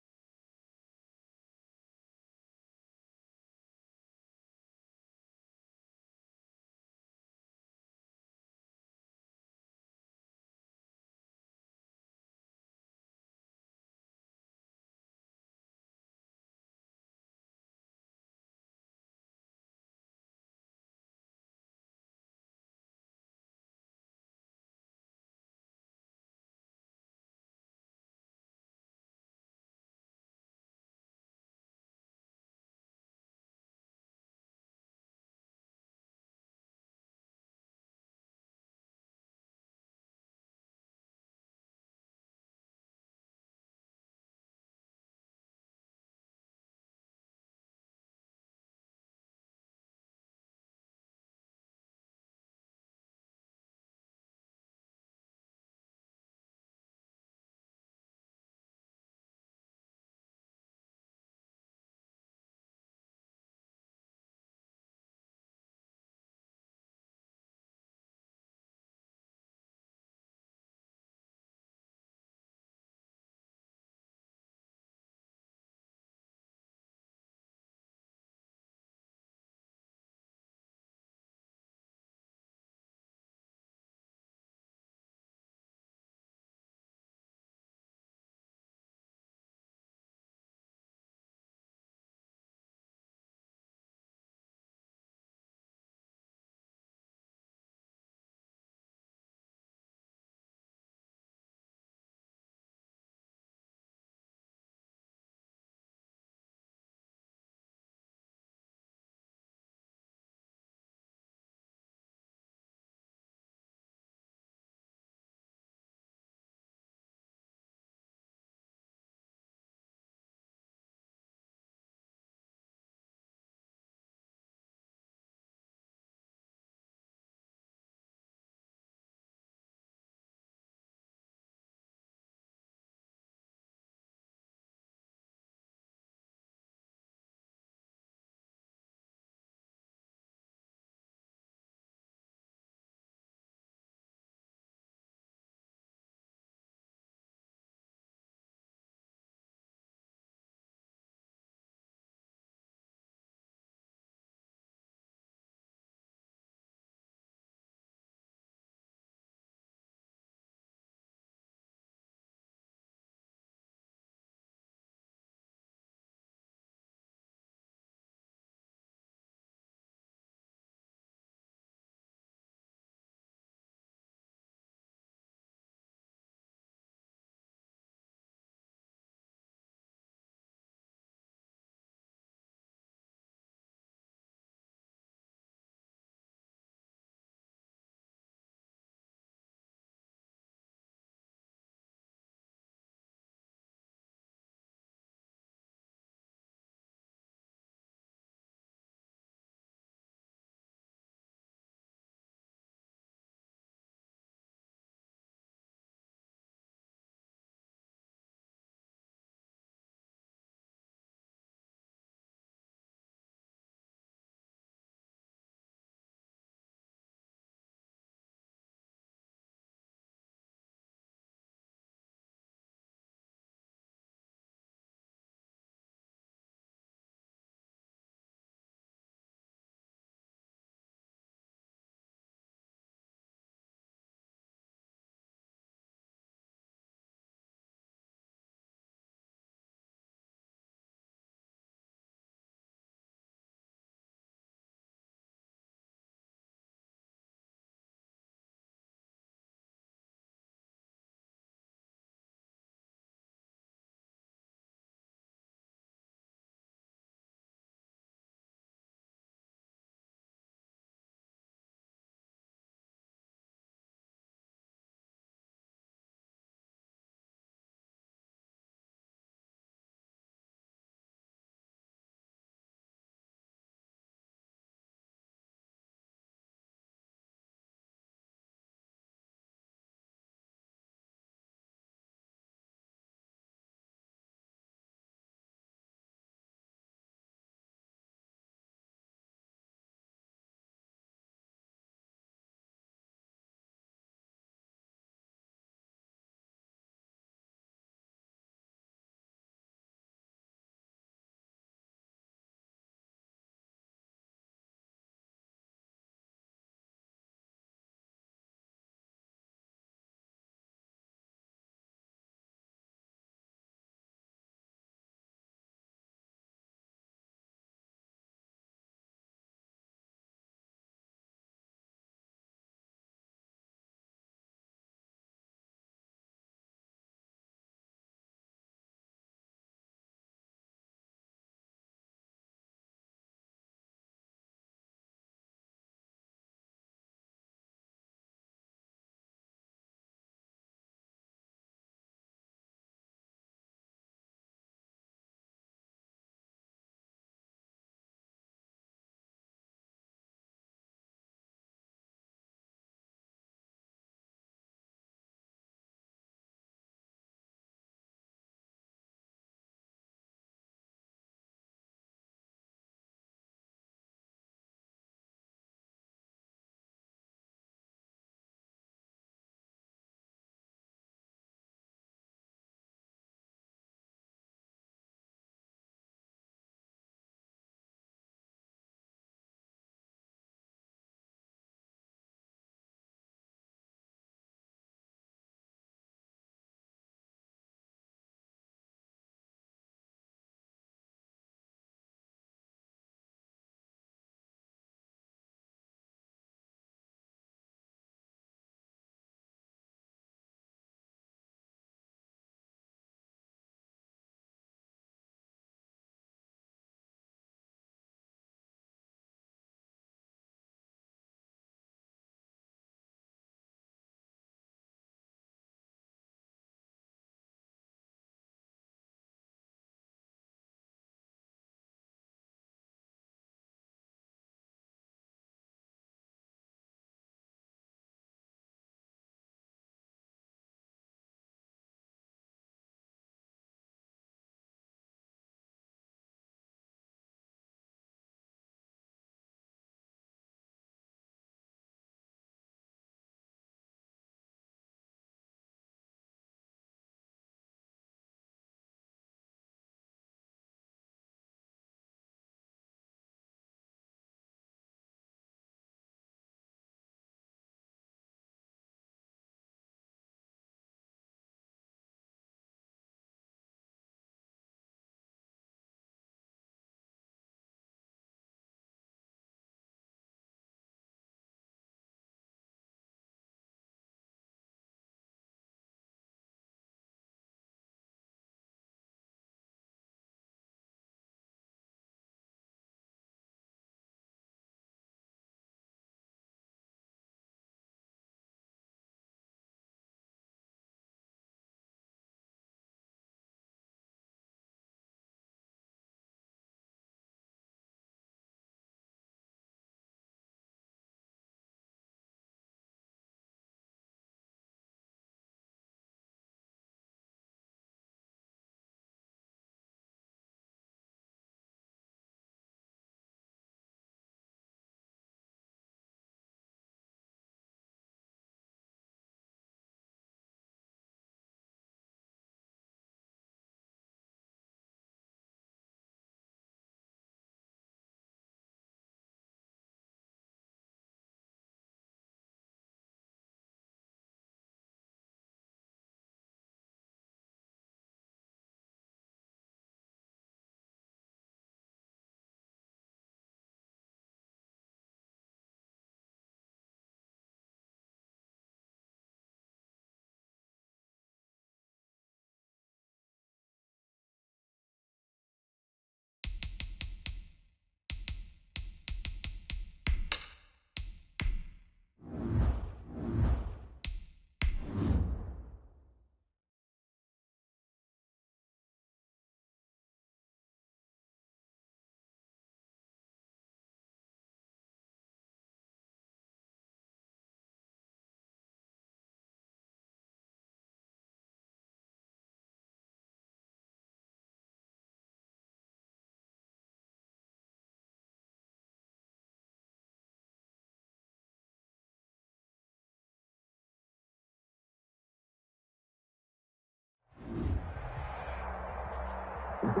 [SPEAKER 1] Tonight,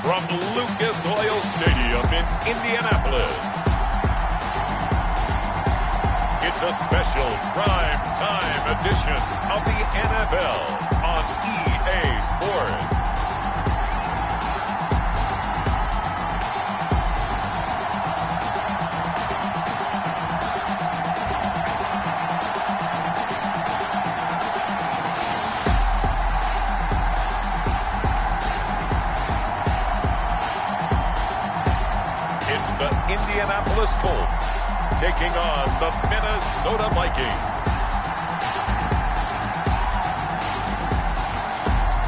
[SPEAKER 1] from Lucas Oil Stadium in Indianapolis, it's a special prime time edition of the NFL on EA Sports. Indianapolis Colts taking on the Minnesota Vikings.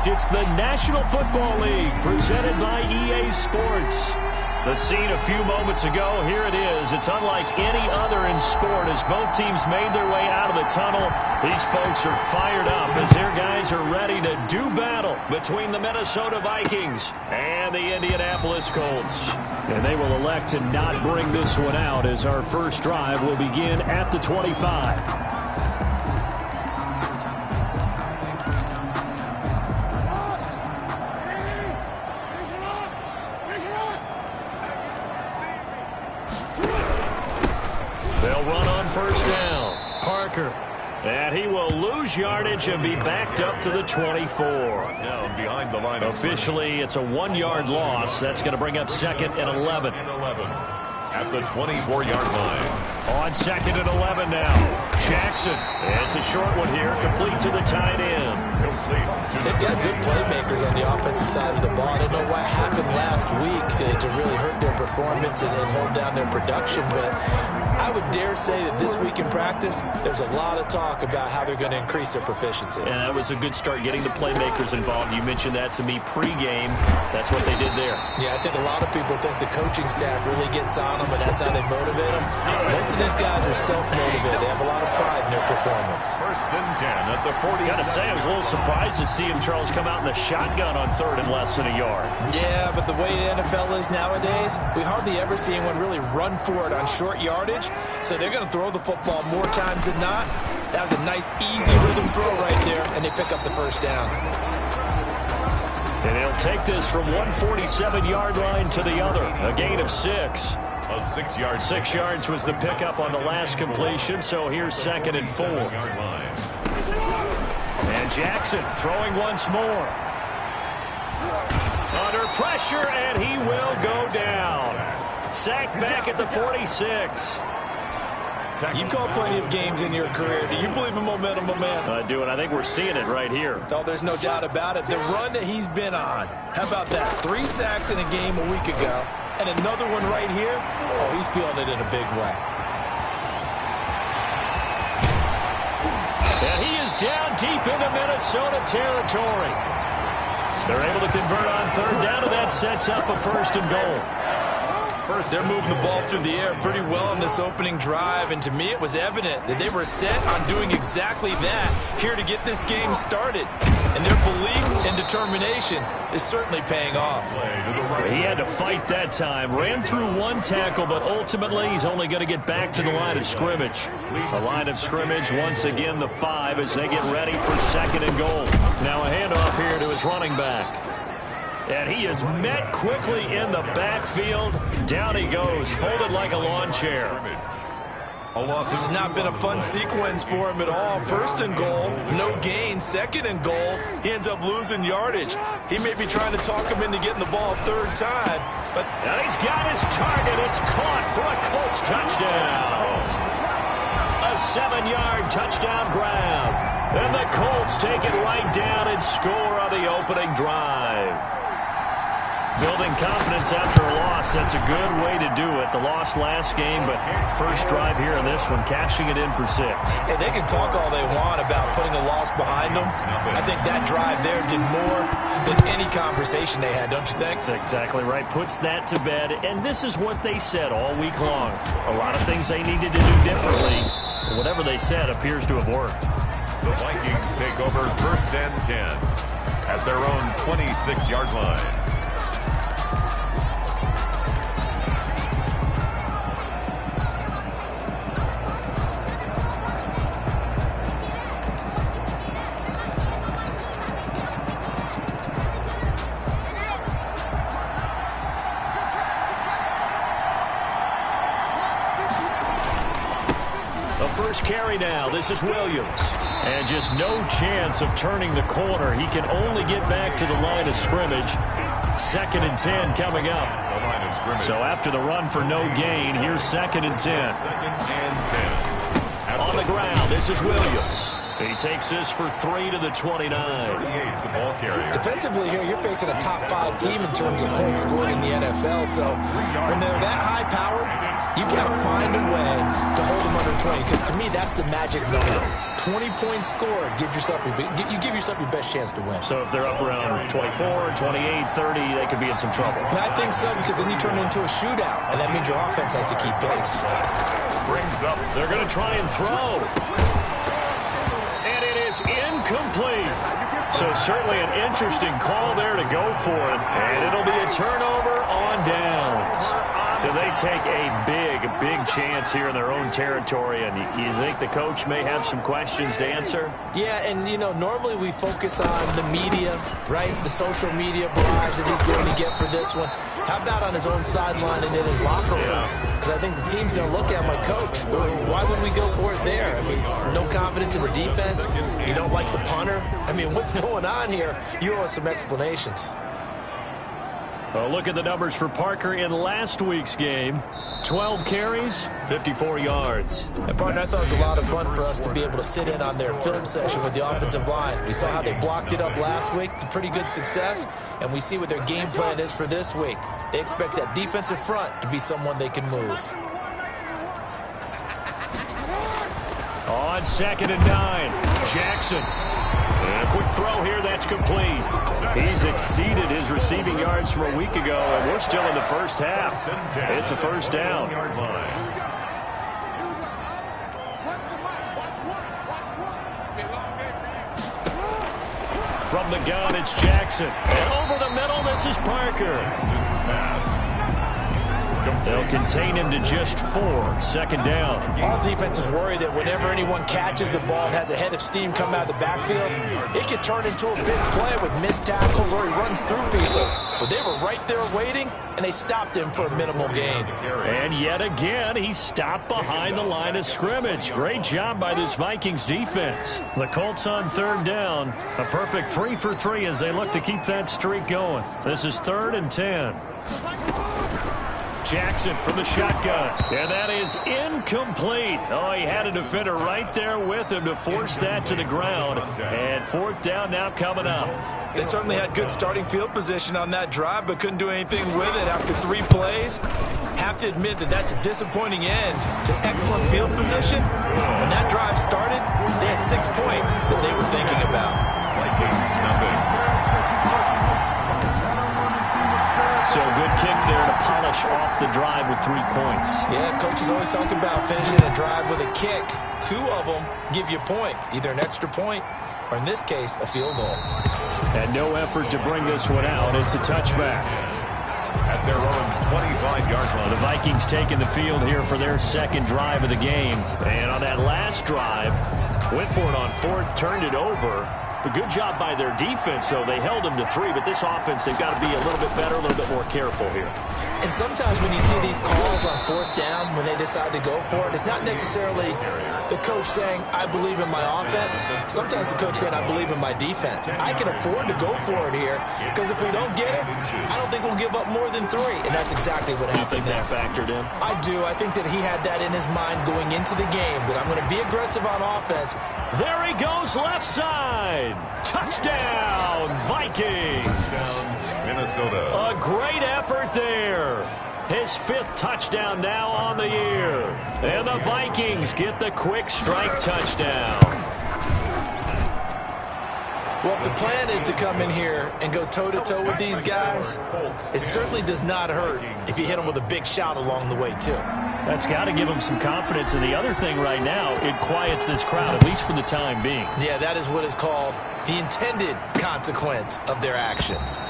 [SPEAKER 2] It's the National Football League presented by EA Sports. The scene a few moments ago, here it is. It's unlike any other in sport as both teams made their way out of the tunnel. These folks are fired up as their guys are ready to do battle between the Minnesota Vikings and the Indianapolis Colts.
[SPEAKER 5] And they will elect to not bring this one out as our first drive will begin at the 25.
[SPEAKER 2] They'll run on first down. Parker. And he will lose yardage and be backed up to the 24.
[SPEAKER 1] Down behind the line.
[SPEAKER 2] Officially, it's a 1-yard loss. That's going to bring up 2nd and 11.
[SPEAKER 1] At the 24-yard line.
[SPEAKER 2] On 2nd and 11 now. Jackson. It's a short one here, complete to the tight end.
[SPEAKER 3] They've got good playmakers on the offensive side of the ball. I don't know what happened last week to really hurt their performance and hold down their production, but I would dare say that this week in practice, there's a lot of talk about how they're going to increase their proficiency.
[SPEAKER 2] And that was a good start getting the playmakers involved. You mentioned that to me pregame. That's what they did there.
[SPEAKER 3] Yeah, I think a lot of people think the coaching staff really gets on them, and that's how they motivate them. Most of these guys are self-motivated. They have a lot of pride in their performance.
[SPEAKER 1] 1st and 10 at the 40.
[SPEAKER 2] Got to say, I was a little surprised to see him, Charles, come out in the shotgun on 3rd and less than a yard.
[SPEAKER 3] Yeah, but the way the NFL is nowadays, we hardly ever see anyone really run for it on short yardage. So they're going to throw the football more times than not. That was a nice, easy rhythm throw right there, and they pick up the first down.
[SPEAKER 2] And he'll take this from 147-yard line to the other. A gain of 6.
[SPEAKER 1] A 6-yard.
[SPEAKER 2] 6 yards was the pickup on the last completion, so here's 2nd and 4. And Jackson throwing once more. Under pressure, and he will go down. Sacked back at the 46.
[SPEAKER 3] You've called plenty of games in your career. Do you believe in momentum, my man?
[SPEAKER 2] I do, and I think we're seeing it right here.
[SPEAKER 3] Oh, there's no doubt about it. The run that he's been on. How about that? 3 sacks in a game a week ago, and another one right here. Oh, he's feeling it in a big way.
[SPEAKER 2] And he is down deep into Minnesota territory. They're able to convert on 3rd down, and that sets up a 1st and goal.
[SPEAKER 3] They're moving the ball through the air pretty well in this opening drive, and to me it was evident that they were set on doing exactly that here to get this game started. And their belief and determination is certainly paying off.
[SPEAKER 2] He had to fight that time. Ran through 1 tackle, but ultimately he's only going to get back to the line of scrimmage. The line of scrimmage, once again, the 5 as they get ready for 2nd and goal. Now a handoff here to his running back. And he is met quickly in the backfield. Down he goes, folded like a lawn chair.
[SPEAKER 3] This has not been a fun sequence for him at all. 1st and goal, no gain. 2nd and goal, he ends up losing yardage. He may be trying to talk him into getting the ball 3rd time, but
[SPEAKER 2] now he's got his target. It's caught for a Colts touchdown. A 7-yard touchdown grab. And the Colts take it right down and score on the opening drive. Building confidence after a loss, that's a good way to do it. The loss last game, but first drive here in this one, cashing it in for 6.
[SPEAKER 3] Hey, they can talk all they want about putting a loss behind them. I think that drive there did more than any conversation they had, don't you think?
[SPEAKER 2] That's exactly right. Puts that to bed, and this is what they said all week long. A lot of things they needed to do differently. Whatever they said appears to have worked.
[SPEAKER 1] The Vikings take over 1st and 10 at their own 26-yard line.
[SPEAKER 2] first carry now. This is Williams. And just no chance of turning the corner. He can only get back to the line of scrimmage. 2nd and 10 coming up. So after the run for no gain, here's 2nd and 10. On the ground, this is Williams. He takes this for 3 to the 29.
[SPEAKER 3] Defensively here, you're facing a top 5 team in terms of points scored in the NFL. So when they're that high powered, you got to find a way to hold them under 20. Because to me, that's the magic number. 20 points scored, you give yourself your best chance to win.
[SPEAKER 2] So if they're up around 24, 28, 30, they could be in some trouble.
[SPEAKER 3] But I think so, because then you turn it into a shootout, and that means your offense has to keep pace.
[SPEAKER 1] Brings up.
[SPEAKER 2] They're going to try and throw. And it is incomplete. So certainly an interesting call there to go for it. And it'll be a turnover on downs. So they take a big chance here in their own territory. And you think the coach may have some questions to answer?
[SPEAKER 3] Yeah, and, normally we focus on the media, right? The social media barrage that he's going to get for this one. How about on his own sideline and in his locker room? Because I think the team's going to look at my coach. Why would we go for it there? I mean, no confidence in the defense. You don't like the punter. I mean, what's going on here? You owe us some explanations.
[SPEAKER 2] Well, look at the numbers for Parker in last week's game. 12 carries, 54 yards.
[SPEAKER 3] And, partner, I thought it was a lot of fun for us to be able to sit in on their film session with the offensive line. We saw how they blocked it up last week. It's a pretty good success, and we see what their game plan is for this week. They expect that defensive front to be someone they can move.
[SPEAKER 2] On 2nd and 9, Jackson. And a quick throw here, that's complete. He's exceeded his receiving yards from a week ago, and we're still in the first half. It's a first down. From the gun, it's Jackson. And over the middle, this is Parker. They'll contain him to just 4. 2nd down.
[SPEAKER 3] All defenses worry that whenever anyone catches the ball and has a head of steam come out of the backfield, it can turn into a big play with missed tackles or he runs through people. But they were right there waiting, and they stopped him for a minimal gain.
[SPEAKER 2] And yet again, he stopped behind the line of scrimmage. Great job by this Vikings defense. The Colts on 3rd down. A perfect 3 for 3 as they look to keep that streak going. This is 3rd and 10. Jackson from the shotgun, and that is incomplete. Oh, he had a defender right there with him to force that to the ground. And 4th down now coming up.
[SPEAKER 3] They certainly had good starting field position on that drive, but couldn't do anything with it after 3 plays. Have to admit that that's a disappointing end to excellent field position. When that drive started, they had 6 points that they were thinking about.
[SPEAKER 2] So good kick there to polish off the drive with 3 points.
[SPEAKER 3] Yeah, coaches always talk about finishing a drive with a kick. 2 of them give you points, either an extra point or, in this case, a field goal.
[SPEAKER 2] And no effort to bring this one out. It's a touchback.
[SPEAKER 1] At their own 25-yard line.
[SPEAKER 2] The Vikings taking the field here for their 2nd drive of the game. And on that last drive, went for it on 4th, turned it over. But good job by their defense, though. They held them to 3, but this offense, they've got to be a little bit better, a little bit more careful here.
[SPEAKER 3] And sometimes when you see these calls on 4th down, when they decide to go for it, it's not necessarily the coach saying, I believe in my offense. Sometimes the coach saying, I believe in my defense. I can afford to go for it here, because if we don't get it, I don't think we'll give up more than 3. And that's exactly what happened there.
[SPEAKER 2] You think that factored in?
[SPEAKER 3] I do. I think that he had that in his mind going into the game, that I'm going to be aggressive on offense.
[SPEAKER 2] There he goes, left side. Touchdown, Vikings.
[SPEAKER 1] Minnesota.
[SPEAKER 2] A great effort there. His 5th touchdown now on the year. And the Vikings get the quick strike touchdown.
[SPEAKER 3] Well, if the plan is to come in here and go toe-to-toe with these guys, it certainly does not hurt if you hit them with a big shot along the way, too.
[SPEAKER 2] That's got to give them some confidence. And the other thing right now, it quiets this crowd, at least for the time being.
[SPEAKER 3] Yeah, that is what is called the intended consequence of their actions.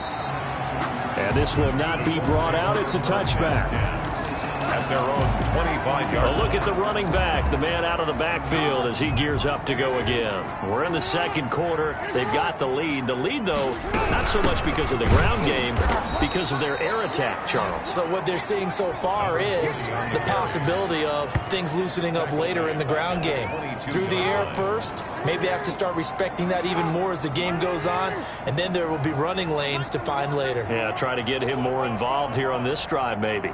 [SPEAKER 2] And this will not be brought out. It's a touchback.
[SPEAKER 1] At their own 25-yard.
[SPEAKER 2] Well, look at the running back, the man out of the backfield as he gears up to go again. We're in the second quarter. They've got the lead. The lead, though, not so much because of the ground game, because of their air attack, Charles.
[SPEAKER 3] So what they're seeing so far is the possibility of things loosening up later in the ground game. Through the air first, maybe they have to start respecting that even more as the game goes on, and then there will be running lanes to find later.
[SPEAKER 2] Yeah, try to get him more involved here on this drive, maybe.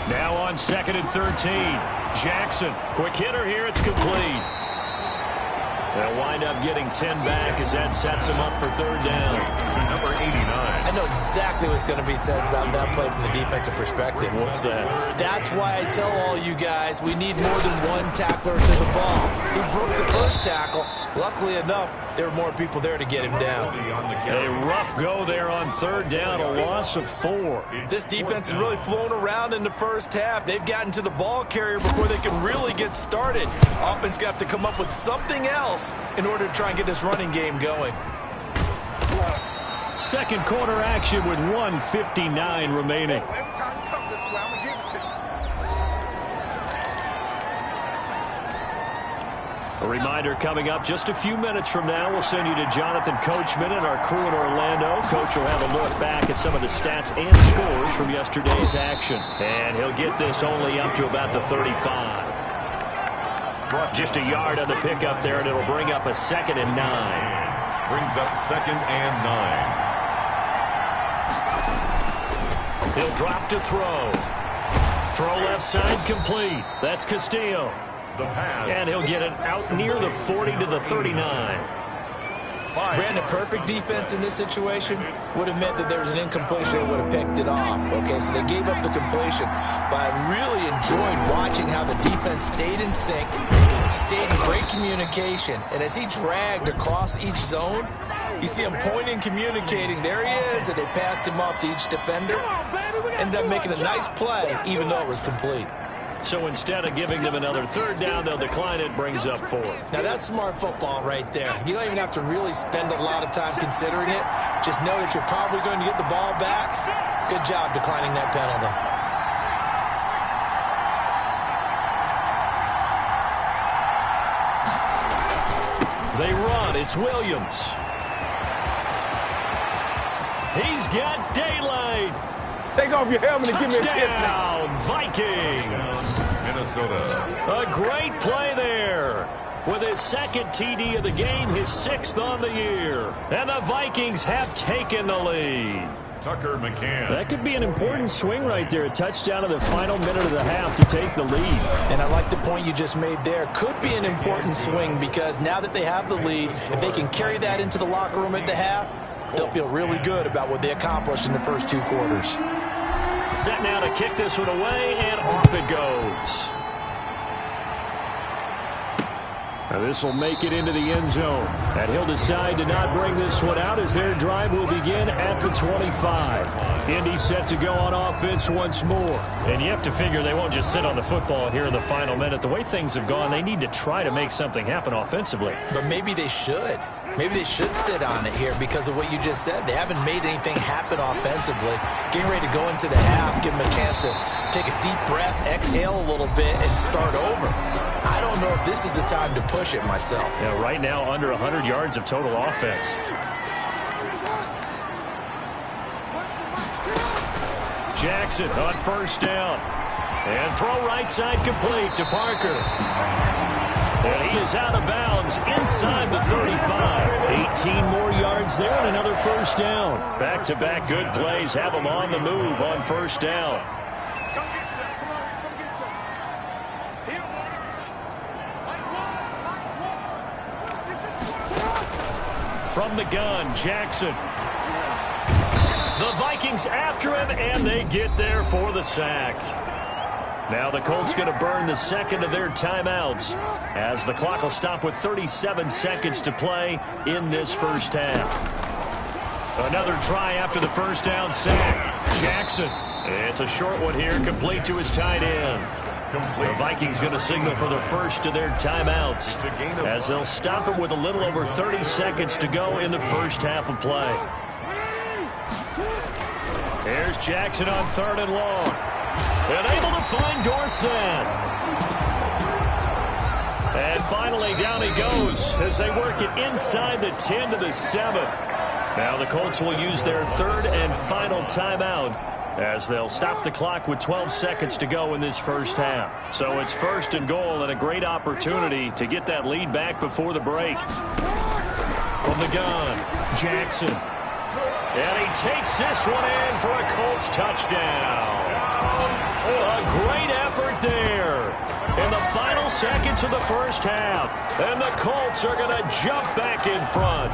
[SPEAKER 2] Now on 2nd and 13. Jackson, quick hitter here, it's complete. They'll wind up getting 10 back as that sets him up for 3rd down.
[SPEAKER 1] To number 89.
[SPEAKER 3] I know exactly what's going to be said about that play from the defensive perspective.
[SPEAKER 2] What's that?
[SPEAKER 3] That's why I tell all you guys we need more than one tackler to the ball. He broke the first tackle. Luckily enough, there were more people there to get him down.
[SPEAKER 2] A rough go there on 3rd down, a loss of 4.
[SPEAKER 3] This defense has really flown around in the first half. They've gotten to the ball carrier before they can really get started. Offense got to come up with something else in order to try and get this running game going.
[SPEAKER 2] Second quarter action with 1:59 remaining. A reminder coming up just a few minutes from now. We'll send you to Jonathan Coachman and our crew in Orlando. Coach will have a look back at some of the stats and scores from yesterday's action. And he'll get this only up to about the 35. Just a yard on the pickup there, and it'll bring up a 2nd and 9.
[SPEAKER 1] Brings up 2nd and 9.
[SPEAKER 2] He'll drop to throw. Throw left side complete. That's Castillo.
[SPEAKER 1] The pass.
[SPEAKER 2] And he'll get it out near the 40 to the 39.
[SPEAKER 3] Brandon, perfect defense in this situation would have meant that there was an incompletion. They would have picked it off. Okay, so they gave up the completion. But I really enjoyed watching how the defense stayed in sync, stayed in great communication. And as he dragged across each zone, you see him pointing, communicating. There he is, and they passed him off to each defender. Ended up making a nice play, even though it was complete.
[SPEAKER 2] So instead of giving them another 3rd down, they'll decline it, brings up 4.
[SPEAKER 3] Now that's smart football right there. You don't even have to really spend a lot of time considering it. Just know that you're probably going to get the ball back. Good job declining that penalty.
[SPEAKER 2] They run. It's Williams. He's got daylight.
[SPEAKER 4] Take off your helmet and give me a kiss now.
[SPEAKER 2] Touchdown, Vikings.
[SPEAKER 1] Minnesota.
[SPEAKER 2] A great play there. With his 2nd TD of the game, his 6th on the year. And the Vikings have taken the lead.
[SPEAKER 1] Tucker McCann.
[SPEAKER 5] That could be an important swing right there. A touchdown in the final minute of the half to take the lead.
[SPEAKER 3] And I like the point you just made there. Could be an important swing because now that they have the lead, if they can carry that into the locker room at the half, they'll feel really good about what they accomplished in the first 2 quarters.
[SPEAKER 2] Set now to kick this one away, and off it goes.
[SPEAKER 5] Now this will make it into the end zone. And he'll decide to not bring this one out as their drive will begin at the 25. Indy set to go on offense once more.
[SPEAKER 2] And you have to figure they won't just sit on the football here in the final minute. The way things have gone, they need to try to make something happen offensively.
[SPEAKER 3] But maybe they should. Maybe they should sit on it here because of what you just said. They haven't made anything happen offensively. Getting ready to go into the half, give them a chance to take a deep breath, exhale a little bit, and start over. I don't know if this is the time to push it myself.
[SPEAKER 2] Yeah, right now under 100 yards of total offense. Jackson on 1st down. And throw right side complete to Parker. And he is out of bounds inside the 35. 18 more yards there and another 1st down. Back-to-back good plays have him on the move on 1st down. From the gun, Jackson. The Vikings after him, and they get there for the sack. Now the Colts going to burn the 2nd of their timeouts as the clock will stop with 37 seconds to play in this first half. Another try after the 1st down sack. Jackson. It's a short one here, complete to his tight end. The Vikings going to signal for the first of their timeouts as they'll stop it with a little over 30 seconds to go in the first half of play. Here's Jackson on 3rd and long. And able to find Dorsett. And finally, down he goes as they work it inside the 10 to the 7. Now the Colts will use their 3rd and final timeout as they'll stop the clock with 12 seconds to go in this first half. So it's 1st and goal and a great opportunity to get that lead back before the break. From the gun, Jackson. And he takes this one in for a Colts touchdown. A great effort there in the final seconds of the first half. And the Colts are going to jump back in front.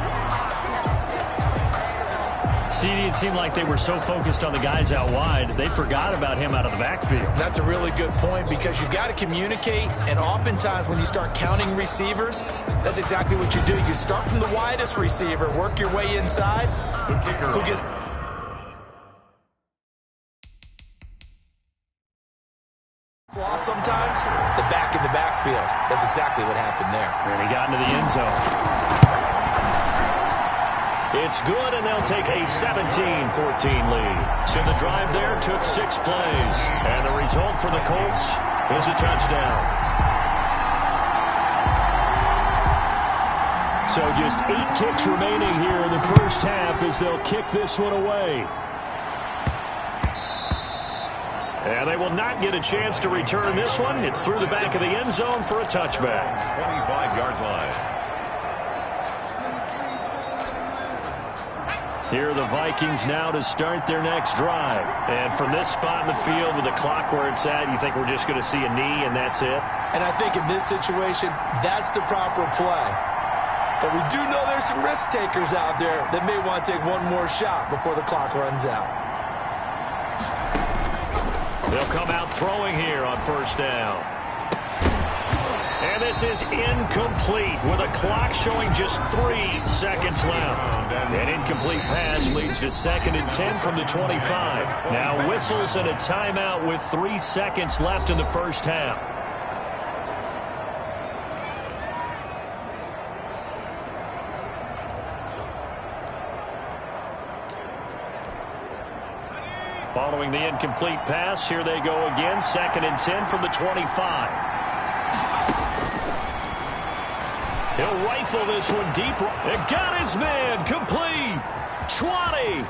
[SPEAKER 2] CD, it seemed like they were so focused on the guys out wide, they forgot about him out of the backfield.
[SPEAKER 3] That's a really good point because you got to communicate, and oftentimes when you start counting receivers, that's exactly what you do. You start from the widest receiver, work your way inside.
[SPEAKER 1] The kicker.
[SPEAKER 3] Who gets lost sometimes? The back in the backfield. That's exactly what happened there.
[SPEAKER 2] And he got into the end zone. It's good, and they'll take a 17-14 lead. So the drive there took 6 plays. And the result for the Colts is a touchdown. So just 8 ticks remaining here in the first half as they'll kick this one away. And they will not get a chance to return this one. It's through the back of the end zone for a touchback.
[SPEAKER 1] 25-yard line.
[SPEAKER 2] Here are the Vikings now to start their next drive. And from this spot in the field with the clock where it's at, you think we're just going to see a knee and that's it?
[SPEAKER 3] And I think in this situation, that's the proper play. But we do know there's some risk takers out there that may want to take one more shot before the clock runs out.
[SPEAKER 2] They'll come out throwing here on 1st down. And this is incomplete with a clock showing just 3 seconds left. An incomplete pass leads to 2nd and 10 from the 25. Now whistles and a timeout with 3 seconds left in the first half. Following the incomplete pass, here they go again. 2nd and 10 from the 25. He'll rifle this one deep. And got his man complete. 20.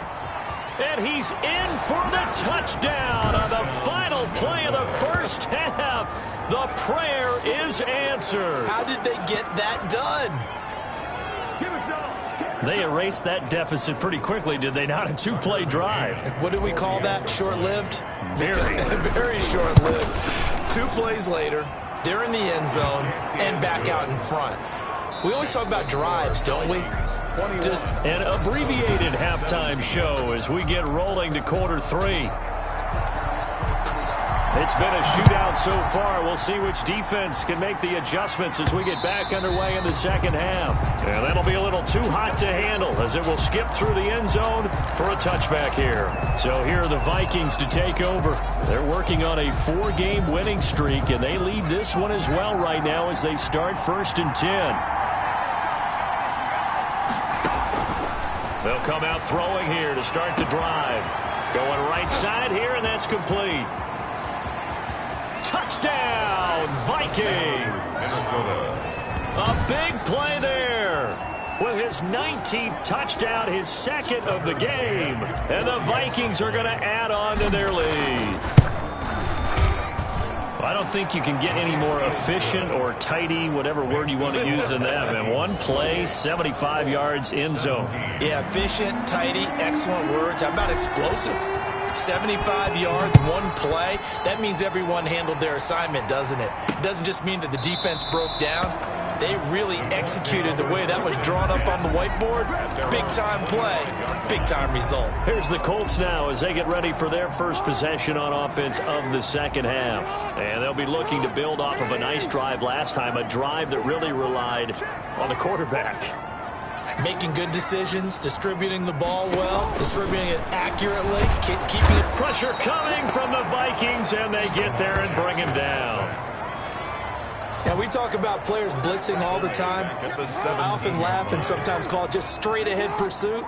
[SPEAKER 2] And he's in for the touchdown on the final play of the first half. The prayer is answered.
[SPEAKER 3] How did they get that done?
[SPEAKER 2] They erased that deficit pretty quickly, did they not? A 2-play drive.
[SPEAKER 3] What did we call that? Short-lived?
[SPEAKER 2] Very.
[SPEAKER 3] Very short-lived. 2 plays later, they're in the end zone and back out in front. We always talk about drives, don't we? Just
[SPEAKER 2] an abbreviated halftime show as we get rolling to quarter 3. It's been a shootout so far. We'll see which defense can make the adjustments as we get back underway in the second half. And that'll be a little too hot to handle as it will skip through the end zone for a touchback here. So here are the Vikings to take over. They're working on a 4-game winning streak, and they lead this one as well right now as they start 1st and 10. They'll come out throwing here to start the drive. Going right side here, and that's complete. Touchdown, Vikings! A big play there with his 19th touchdown, his 2nd of the game. And the Vikings are going to add on to their lead. I don't think you can get any more efficient or tidy, whatever word you want to use in that. And 1 play, 75 yards, end zone.
[SPEAKER 3] Yeah, efficient, tidy, excellent words. How about explosive? 75 yards, 1 play. That means everyone handled their assignment, doesn't it? It doesn't just mean that the defense broke down. They really executed the way that was drawn up on the whiteboard. Big-time play, big-time result.
[SPEAKER 2] Here's the Colts now as they get ready for their first possession on offense of the second half. And they'll be looking to build off of a nice drive last time, a drive that really relied on the quarterback.
[SPEAKER 3] Making good decisions, distributing the ball well, distributing it accurately, keeping it.
[SPEAKER 2] Pressure coming from the Vikings, and they get there and bring him down.
[SPEAKER 3] Now, we talk about players blitzing all the time. I often laugh and sometimes call it just straight-ahead pursuit.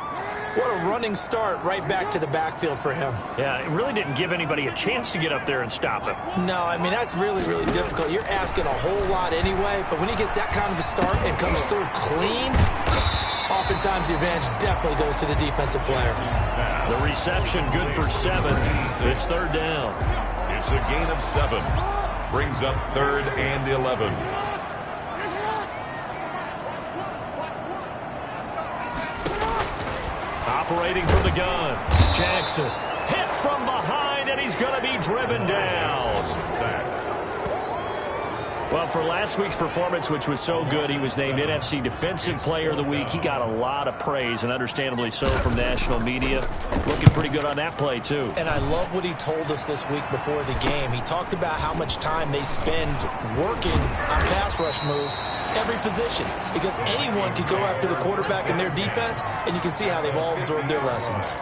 [SPEAKER 3] What a running start right back to the backfield for him.
[SPEAKER 2] Yeah, it really didn't give anybody a chance to get up there and stop him.
[SPEAKER 3] No, I mean, that's really, really difficult. You're asking a whole lot anyway, but when he gets that kind of a start and comes through clean, oftentimes the advantage definitely goes to the defensive player.
[SPEAKER 2] The reception good for 7. It's third down.
[SPEAKER 1] It's a gain of 7. Brings up 3rd and 11.
[SPEAKER 2] Operating from the gun. Jackson hit from behind, and he's going to be driven down. Well, for last week's performance, which was so good, he was named NFC Defensive Player of the Week. He got a lot of praise, and understandably so, from national media. Looking pretty good on that play, too.
[SPEAKER 3] And I love what he told us this week before the game. He talked about how much time they spend working on pass rush moves, every position, because anyone could go after the quarterback in their defense, and you can see how they've all absorbed their lessons.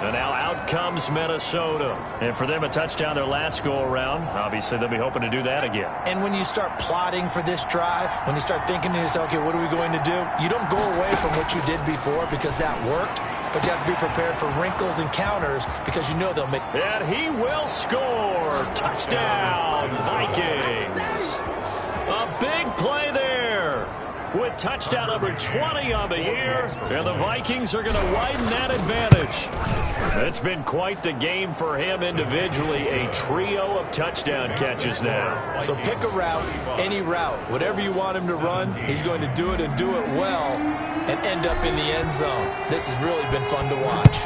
[SPEAKER 2] And now out comes Minnesota. And for them, a touchdown their last go-around. Obviously, they'll be hoping to do that again.
[SPEAKER 3] And when you start plotting for this drive, when you start thinking to yourself, okay, what are we going to do? You don't go away from what you did before because that worked, but you have to be prepared for wrinkles and counters because you know they'll make...
[SPEAKER 2] And he will score. Touchdown, Vikings. A big play there with touchdown number 20 on the year, and the Vikings are going to widen that advantage. It's been quite the game for him individually, a trio of touchdown catches now.
[SPEAKER 3] So pick a route, any route, whatever you want him to run, he's going to do it and do it well and end up in the end zone. This has really been fun to watch.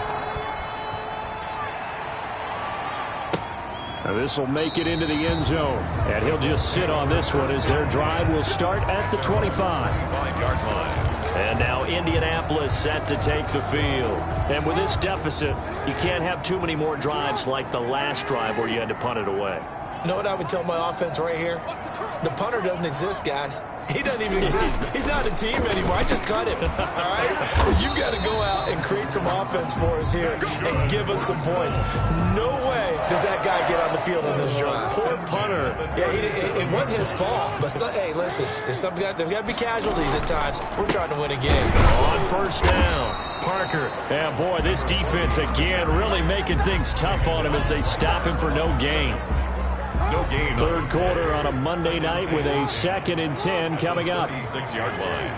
[SPEAKER 5] Now this will make it into the end zone, and he'll just sit on this one as their drive will start at the 25.
[SPEAKER 1] 5-yard line.
[SPEAKER 2] And now Indianapolis set to take the field. And with this deficit, you can't have too many more drives like the last drive where you had to punt it away.
[SPEAKER 3] You know what I would tell my offense right here? The punter doesn't exist, guys. He doesn't even exist. He's not a team anymore. I just cut him. All right? So you've got to go out and create some offense for us here and give us some points. No way does that guy get on the field on this drive.
[SPEAKER 2] Poor punter.
[SPEAKER 3] Yeah, it wasn't his fault. But, hey, listen, there's got to be casualties at times. We're trying to win a game.
[SPEAKER 2] On first down, Parker. Yeah, boy, this defense again really making things tough on him as they stop him for no gain.
[SPEAKER 1] No gain.
[SPEAKER 5] Third quarter on a Monday night with a 2nd and 10 coming up.
[SPEAKER 1] 36-yard line.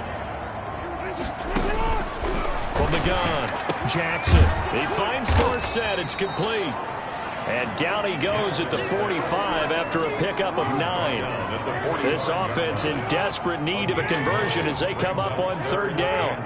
[SPEAKER 2] From the gun, Jackson. He finds Dorsett. It's complete. And down he goes at the 45 after a pickup of 9. This offense in desperate need of a conversion as they come up on third down.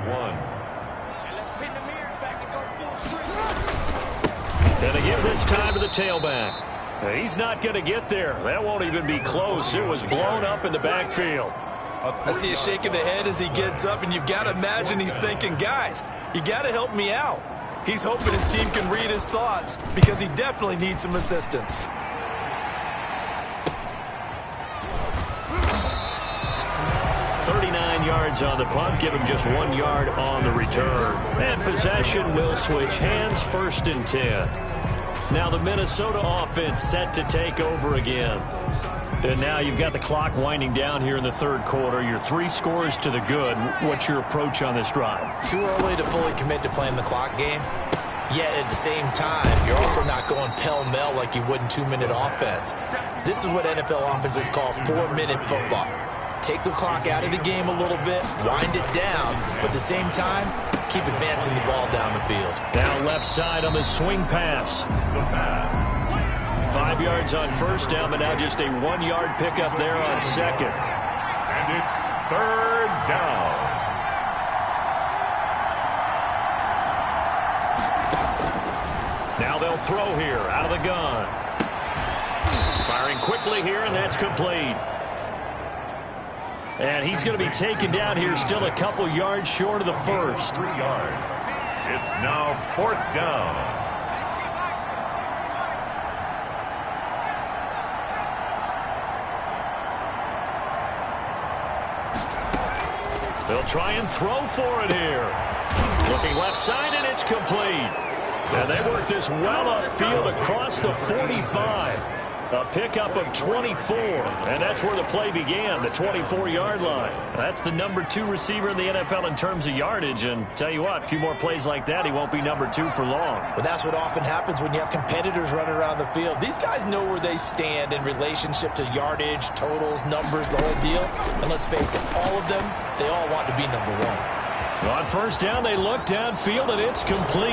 [SPEAKER 2] And they give this time to the tailback. He's not going to get there. That won't even be close. It was blown up in the backfield.
[SPEAKER 3] I see a shake of the head as he gets up, and you've got to imagine he's thinking, guys, you got to help me out. He's hoping his team can read his thoughts because he definitely needs some assistance.
[SPEAKER 2] Yards on the punt, give him just 1 yard on the return. And possession will switch hands, 1st and 10. Now the Minnesota offense set to take over again. And now you've got the clock winding down here in the third quarter. Your 3 scores to the good. What's your approach on this drive?
[SPEAKER 3] Too early to fully commit to playing the clock game. Yet at the same time, you're also not going pell-mell like you would in 2-minute offense. This is what NFL offenses call 4-minute football. Take the clock out of the game a little bit, wind it down, but at the same time, keep advancing the ball down the field.
[SPEAKER 2] Now left side on the swing pass.
[SPEAKER 1] The pass.
[SPEAKER 2] 5 yards on first down, but now just a 1-yard pickup there on second.
[SPEAKER 1] And it's third down.
[SPEAKER 2] Now they'll throw here out of the gun. Firing quickly here, and that's complete. And he's going to be taken down here, still a couple yards short of the first.
[SPEAKER 1] 3 yards. It's now 4th down.
[SPEAKER 2] They'll try and throw for it here. Looking left side, and it's complete. And they work this well upfield across the 45. A pickup of 24, and that's where the play began, the 24-yard line. That's the number 2 receiver in the NFL in terms of yardage, and tell you what, a few more plays like that, he won't be number 2 for long.
[SPEAKER 3] But that's what often happens when you have competitors running around the field. These guys know where they stand in relationship to yardage, totals, numbers, the whole deal. And let's face it, all of them, they all want to be number 1.
[SPEAKER 2] On first down, they look downfield, and it's complete.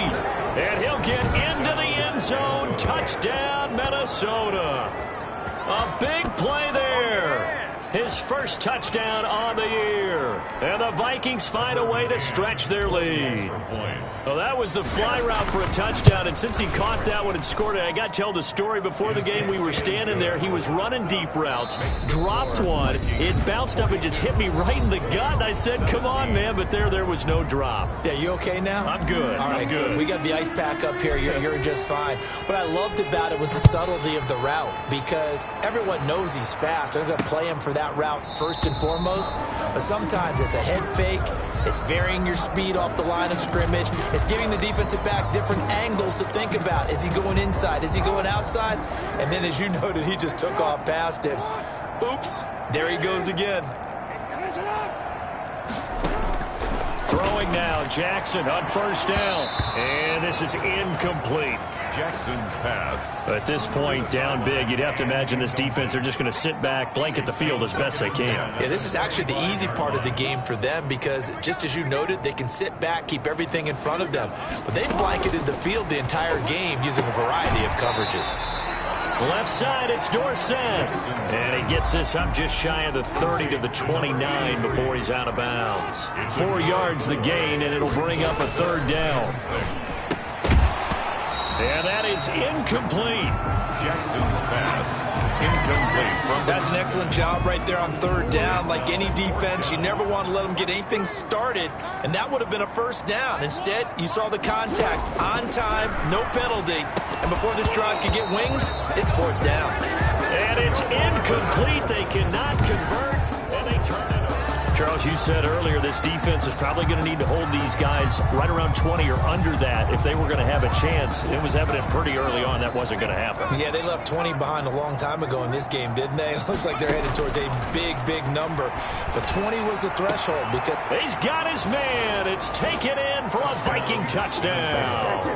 [SPEAKER 2] And he'll get into the end zone. Touchdown, Minnesota. A big play there. His first touchdown on the year. And the Vikings find a way to stretch their lead. Well, that was the fly route for a touchdown, and since he caught that one and scored it, I got to tell the story. Before the game, we were standing there. He was running deep routes, dropped one. It bounced up and just hit me right in the gut. And I said, come on, man, but there was no drop.
[SPEAKER 3] Yeah, you okay now?
[SPEAKER 2] I'm good.
[SPEAKER 3] All right,
[SPEAKER 2] I'm good.
[SPEAKER 3] We got the ice pack up here. You're just fine. What I loved about it was the subtlety of the route, because everyone knows he's fast. They're going to play him for that route first and foremost, but sometimes it's a head fake. It's varying your speed off the line of scrimmage. It's giving the defensive back different angles to think about. Is he going inside? Is he going outside? And then, as you noted, he just took off past him. Oops, there he goes again.
[SPEAKER 2] Throwing now, Jackson on first down. And this is incomplete.
[SPEAKER 1] Jackson's pass.
[SPEAKER 2] At this point, down big, you'd have to imagine this defense, they're just going to sit back, blanket the field as best they can.
[SPEAKER 3] Yeah, this is actually the easy part of the game for them, because just as you noted, they can sit back, keep everything in front of them. But they've blanketed the field the entire game using a variety of coverages.
[SPEAKER 2] Left side, it's Dorsett. And he gets this up just shy of the 30 to the 29 before he's out of bounds. 4 yards the gain, and it'll bring up a third down. And that is incomplete.
[SPEAKER 1] Jackson's pass. Incomplete.
[SPEAKER 3] That's an excellent job right there on third down. Like any defense, you never want to let them get anything started, and that would have been a first down. Instead, you saw the contact on time, no penalty, and before this drive could get wings, it's fourth down.
[SPEAKER 2] And it's incomplete. They cannot convert, and they turn it over. Charles, you said earlier this defense is probably going to need to hold these guys right around 20 or under that if they were going to have a chance. It was evident pretty early on that wasn't going to happen.
[SPEAKER 3] Yeah, they left 20 behind a long time ago in this game, didn't they? It looks like they're headed towards a big number. But 20 was the threshold because
[SPEAKER 2] he's got his man. It's taken in for a Viking touchdown.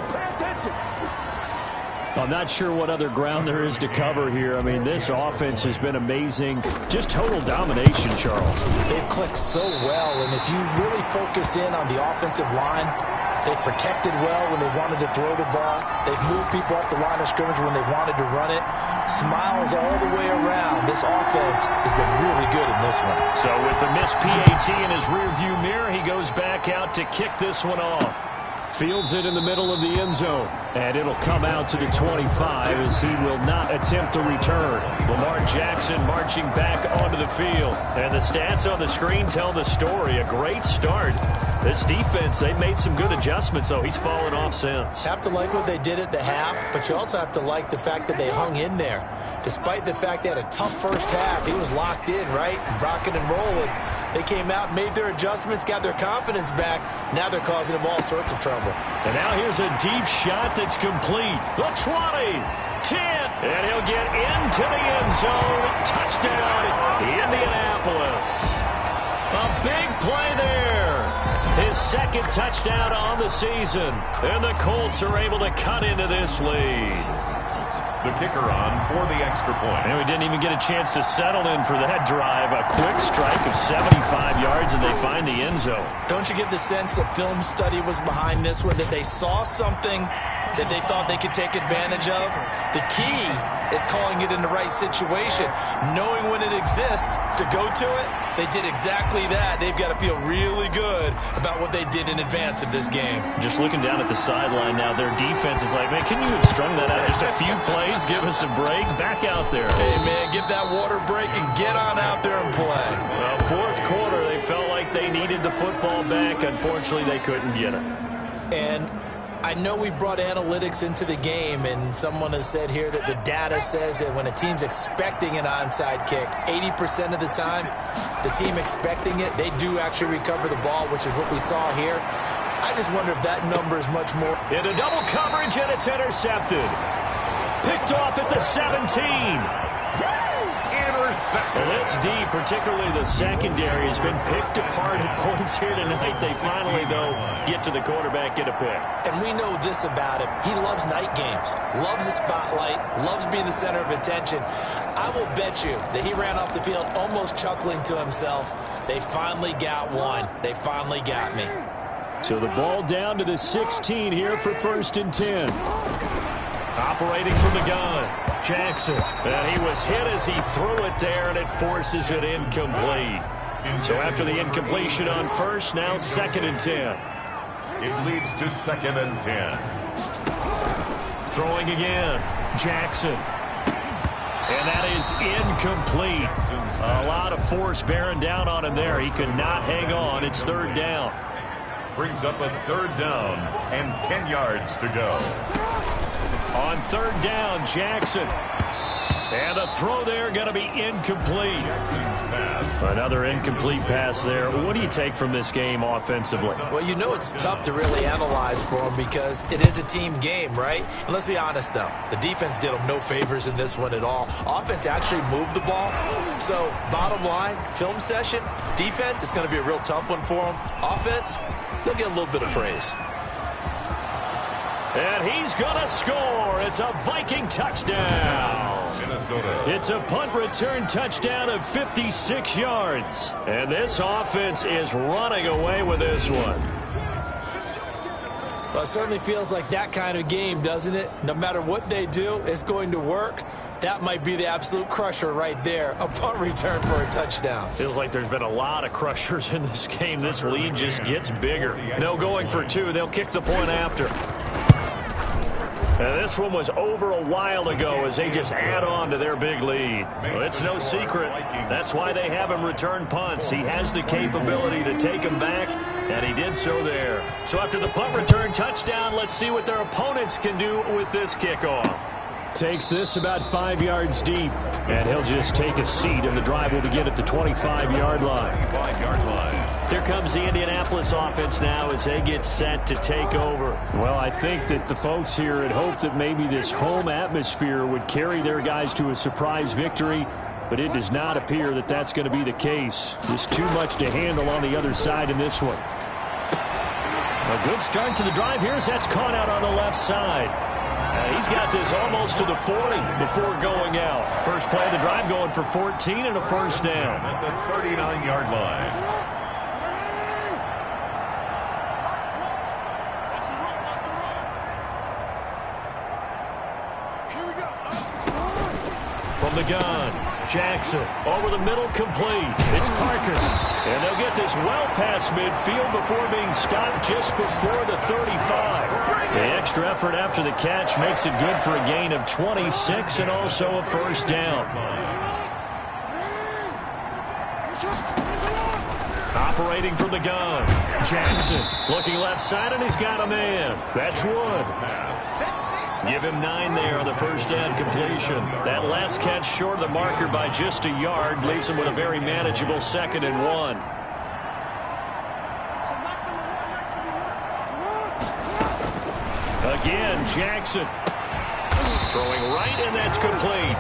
[SPEAKER 2] I'm not sure what other ground there is to cover here. I mean, this offense has been amazing. Just total domination, Charles.
[SPEAKER 3] They've clicked so well, and if you really focus in on the offensive line, they've protected well when they wanted to throw the ball. They've moved people off the line of scrimmage when they wanted to run it. Smiles all the way around. This offense has been really good in this one.
[SPEAKER 2] So with the missed PAT in his rearview mirror, he goes back out to kick this one off. Fields it in the middle of the end zone. And it'll come out to the 25 as he will not attempt to return. Lamar Jackson marching back onto the field. And the stats on the screen tell the story. A great start. This defense, they made some good adjustments, though. He's fallen off since.
[SPEAKER 3] Have to like what they did at the half, but you also have to like the fact that they hung in there. Despite the fact they had a tough first half, he was locked in, right? Rocking and rolling. They came out, made their adjustments, got their confidence back. Now they're causing him all sorts of trouble.
[SPEAKER 2] And now here's a deep shot that's complete. The 20, 10, and he'll get into the end zone. Touchdown, Indianapolis. A big play there. His second touchdown on the season. And the Colts are able to cut into this lead.
[SPEAKER 1] The kicker on for the extra point.
[SPEAKER 2] And we didn't even get a chance to settle in for that drive. A quick strike of 75 yards, and they find the end zone.
[SPEAKER 3] Don't you get the sense that film study was behind this one, that they saw something that they thought they could take advantage of? The key is calling it in the right situation, knowing when it exists to go to it. They did exactly that. They've got to feel really good about what they did in advance of this game.
[SPEAKER 2] Just looking down at the sideline now, their defense is like, man, can you have strung that out just a few plays? Give us a break. Back out there.
[SPEAKER 3] Hey, man, give that water break and get on out there and play.
[SPEAKER 2] Well, fourth quarter, they felt like they needed the football back. Unfortunately, they couldn't get it.
[SPEAKER 3] And I know we brought analytics into the game, and someone has said here that the data says that when a team's expecting an onside kick, 80% of the time, the team expecting it, they do actually recover the ball, which is what we saw here. I just wonder if that number is much more.
[SPEAKER 2] Into double coverage, and it's intercepted. Picked off at the 17. Well, this D, particularly the secondary, has been picked apart at points here tonight. They finally, though, get to the quarterback, get a pick.
[SPEAKER 3] And we know this about him. He loves night games, loves the spotlight, loves being the center of attention. I will bet you that he ran off the field almost chuckling to himself. They finally got one. They finally got me.
[SPEAKER 5] So the ball down to the 16 here for 1st and 10.
[SPEAKER 2] Operating from the gun, Jackson. And he was hit as he threw it there, and it forces it incomplete. So after the incompletion on first, now 2nd and 10.
[SPEAKER 1] It leads to 2nd and 10.
[SPEAKER 2] Throwing again, Jackson. And that is incomplete. A lot of force bearing down on him there. He could not hang on. It's 3rd down.
[SPEAKER 1] Brings up a 3rd down and 10 yards to go.
[SPEAKER 2] On 3rd down, Jackson. And a throw there going to be incomplete. Another incomplete pass there. What do you take from this game offensively?
[SPEAKER 3] Well, you know it's tough to really analyze for them because it is a team game, right? And let's be honest, though. The defense did them no favors in this one at all. Offense actually moved the ball. So, bottom line, film session, defense is going to be a real tough one for them. Offense, they'll get a little bit of praise.
[SPEAKER 2] And he's going to score. It's a Viking touchdown.
[SPEAKER 1] Minnesota.
[SPEAKER 2] It's a punt return touchdown of 56 yards. And this offense is running away with this one.
[SPEAKER 3] Well, it certainly feels like that kind of game, doesn't it? No matter what they do, it's going to work. That might be the absolute crusher right there. A punt return for a touchdown.
[SPEAKER 2] Feels like there's been a lot of crushers in this game. This lead just gets bigger. No going for 2. They'll kick the point after. And this one was over a while ago as they just add on to their big lead. Well, it's no secret. That's why they have him return punts. He has the capability to take them back, and he did so there. So after the punt return touchdown, let's see what their opponents can do with this kickoff.
[SPEAKER 5] Takes this about 5 yards deep, and he'll just take a seat, and the drive will begin at the 25-yard line.
[SPEAKER 1] 25-yard line.
[SPEAKER 2] Here comes the Indianapolis offense now as they get set to take over.
[SPEAKER 5] Well, I think that the folks here had hoped that maybe this home atmosphere would carry their guys to a surprise victory, but it does not appear that that's going to be the case. Just too much to handle on the other side in this one.
[SPEAKER 2] A good start to the drive here as that's caught out on the left side. He's got this almost to the 40 before going out. First play of the drive going for 14 and a 1st down.
[SPEAKER 1] At the 39-yard line.
[SPEAKER 2] From the gun, Jackson over the middle, complete. It's Parker. And they'll get this well past midfield before being stopped just before the 35. The extra effort after the catch makes it good for a gain of 26 and also a 1st down. Operating from the gun, Jackson looking left side, and he's got a man. That's Wood. Give him 9 there on the 1st down completion. That last catch short of the marker by just a yard leaves him with a very manageable 2nd and 1. Again, Jackson throwing right, and that's complete.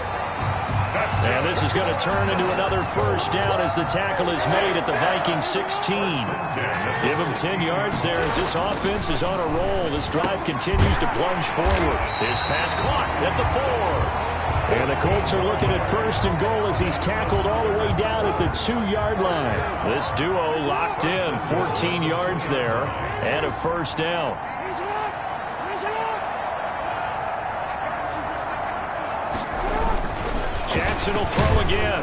[SPEAKER 2] And this is going to turn into another 1st down as the tackle is made at the Vikings 16. Give him 10 yards there as this offense is on a roll. This drive continues to plunge forward. His pass caught at the 4. And the Colts are looking at 1st and goal as he's tackled all the way down at the 2-yard line. This duo locked in, 14 yards there, and a 1st down. Jackson will throw again.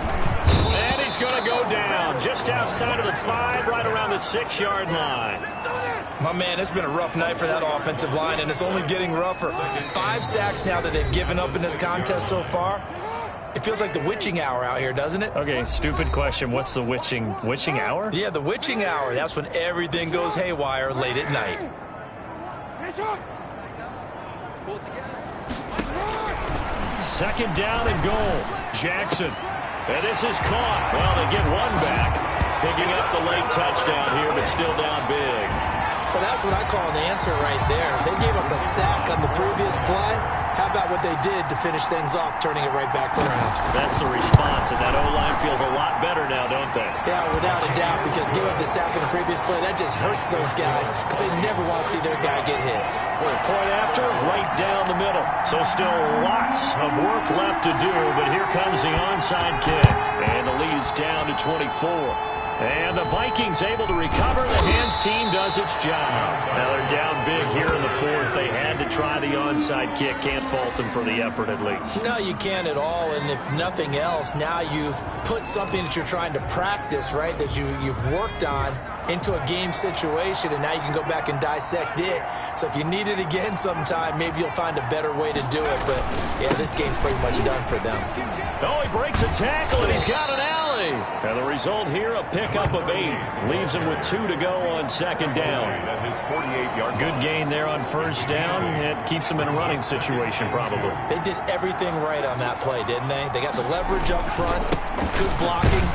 [SPEAKER 2] And he's going to go down just outside of the 5, right around the 6-yard line.
[SPEAKER 3] My man, it's been a rough night for that offensive line, and it's only getting rougher. 5 sacks now that they've given up in this contest so far. It feels like the witching hour out here, doesn't it?
[SPEAKER 2] Okay, stupid question. What's the witching hour?
[SPEAKER 3] Yeah, the witching hour. That's when everything goes haywire late at night.
[SPEAKER 2] 2nd down and goal. Jackson. And this is caught. Well, they get one back. Picking up the late touchdown here, but still down big.
[SPEAKER 3] Well, that's what I call an answer right there. They gave up a sack on the previous play. How how about what they did to finish things off, turning it right back around?
[SPEAKER 2] That's the response, and that O-line feels a lot better now, don't they?
[SPEAKER 3] Yeah, without a doubt, because giving up the sack in the previous play, that just hurts those guys because they never want to see their guy get hit.
[SPEAKER 2] Point after, right down the middle. So still lots of work left to do, but here comes the onside kick. And the lead is down to 24. And the Vikings able to recover. The hands team does its job. Now they're down big here in the fourth. They had to try the onside kick. Can't fault them for the effort at least.
[SPEAKER 3] No, you can't at all. And if nothing else, now you've put something that you're trying to practice, right, that you've worked on into a game situation, and now you can go back and dissect it. So if you need it again sometime, maybe you'll find a better way to do it. But, yeah, this game's pretty much done for them.
[SPEAKER 2] Oh, he breaks a tackle, and he's got an alley. And the result here, a pickup of 8. Leaves him with 2 to go on second down. Good gain there on first down. It keeps him in a running situation, probably.
[SPEAKER 3] They did everything right on that play, didn't they? They got the leverage up front, good blocking,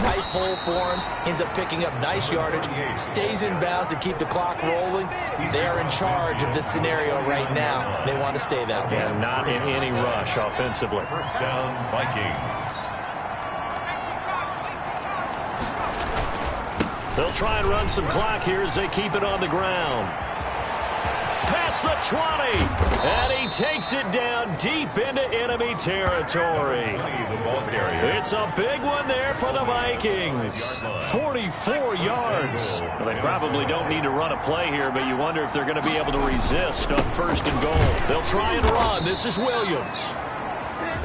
[SPEAKER 3] nice hole for him, ends up picking up nice yardage, stays in bounds to keep the clock rolling. They're in charge of this scenario right now. They want to stay that way.
[SPEAKER 2] Yeah, not in any rush offensively.
[SPEAKER 1] First down, Vikings.
[SPEAKER 2] They'll try and run some clock here as they keep it on the ground. Past the 20, and he takes it down deep into enemy territory. It's a big one there for the Vikings. 44 yards. Well, they probably don't need to run a play here, but you wonder if they're going to be able to resist on first and goal. They'll try and run. This is Williams.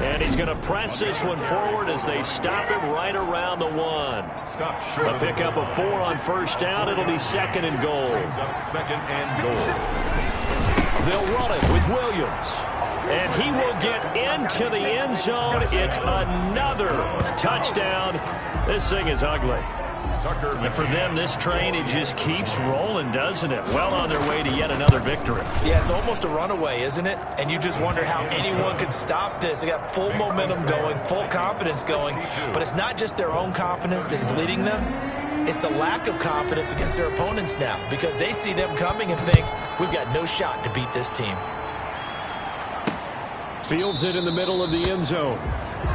[SPEAKER 2] And he's going to press this one forward as they stop him right around the 1. A pickup of 4 on first down. It'll be second and goal.
[SPEAKER 1] Second and goal.
[SPEAKER 2] They'll run it with Williams. And he will get into the end zone. It's another touchdown. This thing is ugly. And for them, this train, it just keeps rolling, doesn't it? Well on their way to yet another victory.
[SPEAKER 3] Yeah, it's almost a runaway, isn't it? And you just wonder how anyone could stop this. They got full momentum going, full confidence going. But it's not just their own confidence that is leading them. It's the lack of confidence against their opponents now, because they see them coming and think, we've got no shot to beat this team.
[SPEAKER 5] Fields it in the middle of the end zone.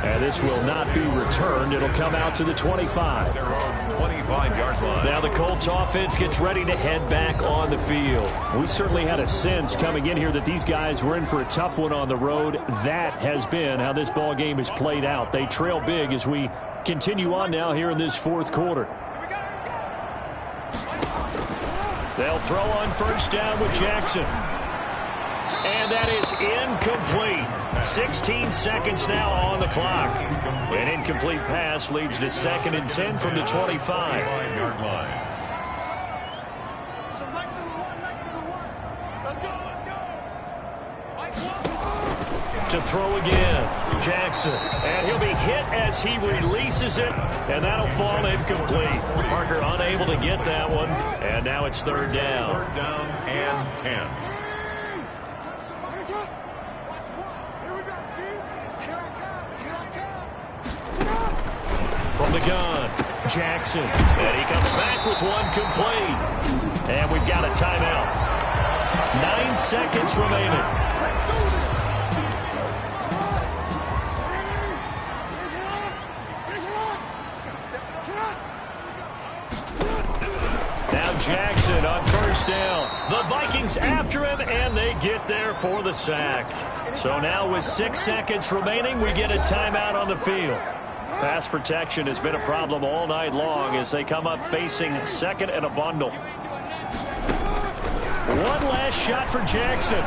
[SPEAKER 5] And this will not be returned. It'll come out to the 25.
[SPEAKER 1] They're on 25-yard line.
[SPEAKER 2] Now the Colts offense gets ready to head back on the field.
[SPEAKER 5] We certainly had a sense coming in here that these guys were in for a tough one on the road. That has been how this ball game has played out. They trail big as we continue on now here in this fourth quarter.
[SPEAKER 2] They'll throw on first down with Jackson. And that is incomplete. 16 seconds now on the clock. An incomplete pass leads to second and 10 from the 25. To throw again, Jackson. And he'll be hit as he releases it, and that'll fall incomplete. Parker unable to get that one, and now it's third down.
[SPEAKER 1] Third down and 10.
[SPEAKER 2] From the gun, Jackson. And he comes back with one complete. And we've got a timeout. 9 seconds remaining. Now Jackson on first down. The Vikings after him, and they get there for the sack. So now with 6 seconds remaining, we get a timeout on the field. Pass protection has been a problem all night long as they come up facing second and a bundle. One last shot for Jackson.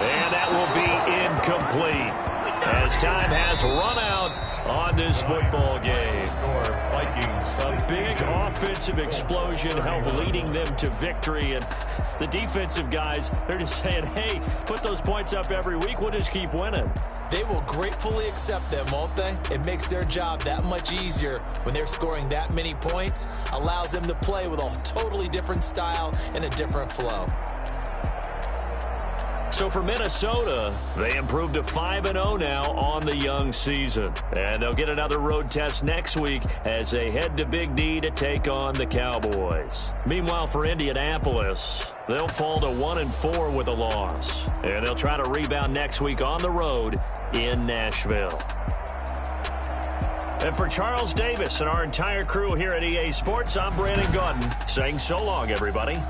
[SPEAKER 2] And that will be incomplete as time has run out on this football game. A big offensive explosion helped leading them to victory, and the defensive guys, they're just saying, hey, put those points up every week, we'll just keep winning.
[SPEAKER 3] They will gratefully accept them, won't they? It makes their job that much easier when they're scoring that many points, allows them to play with a totally different style and a different flow.
[SPEAKER 2] So for Minnesota, they improved to 5-0 now on the young season. And they'll get another road test next week as they head to Big D to take on the Cowboys. Meanwhile, for Indianapolis, they'll fall to 1-4 with a loss. And they'll try to rebound next week on the road in Nashville. And for Charles Davis and our entire crew here at EA Sports, I'm Brandon Gaudin saying so long, everybody.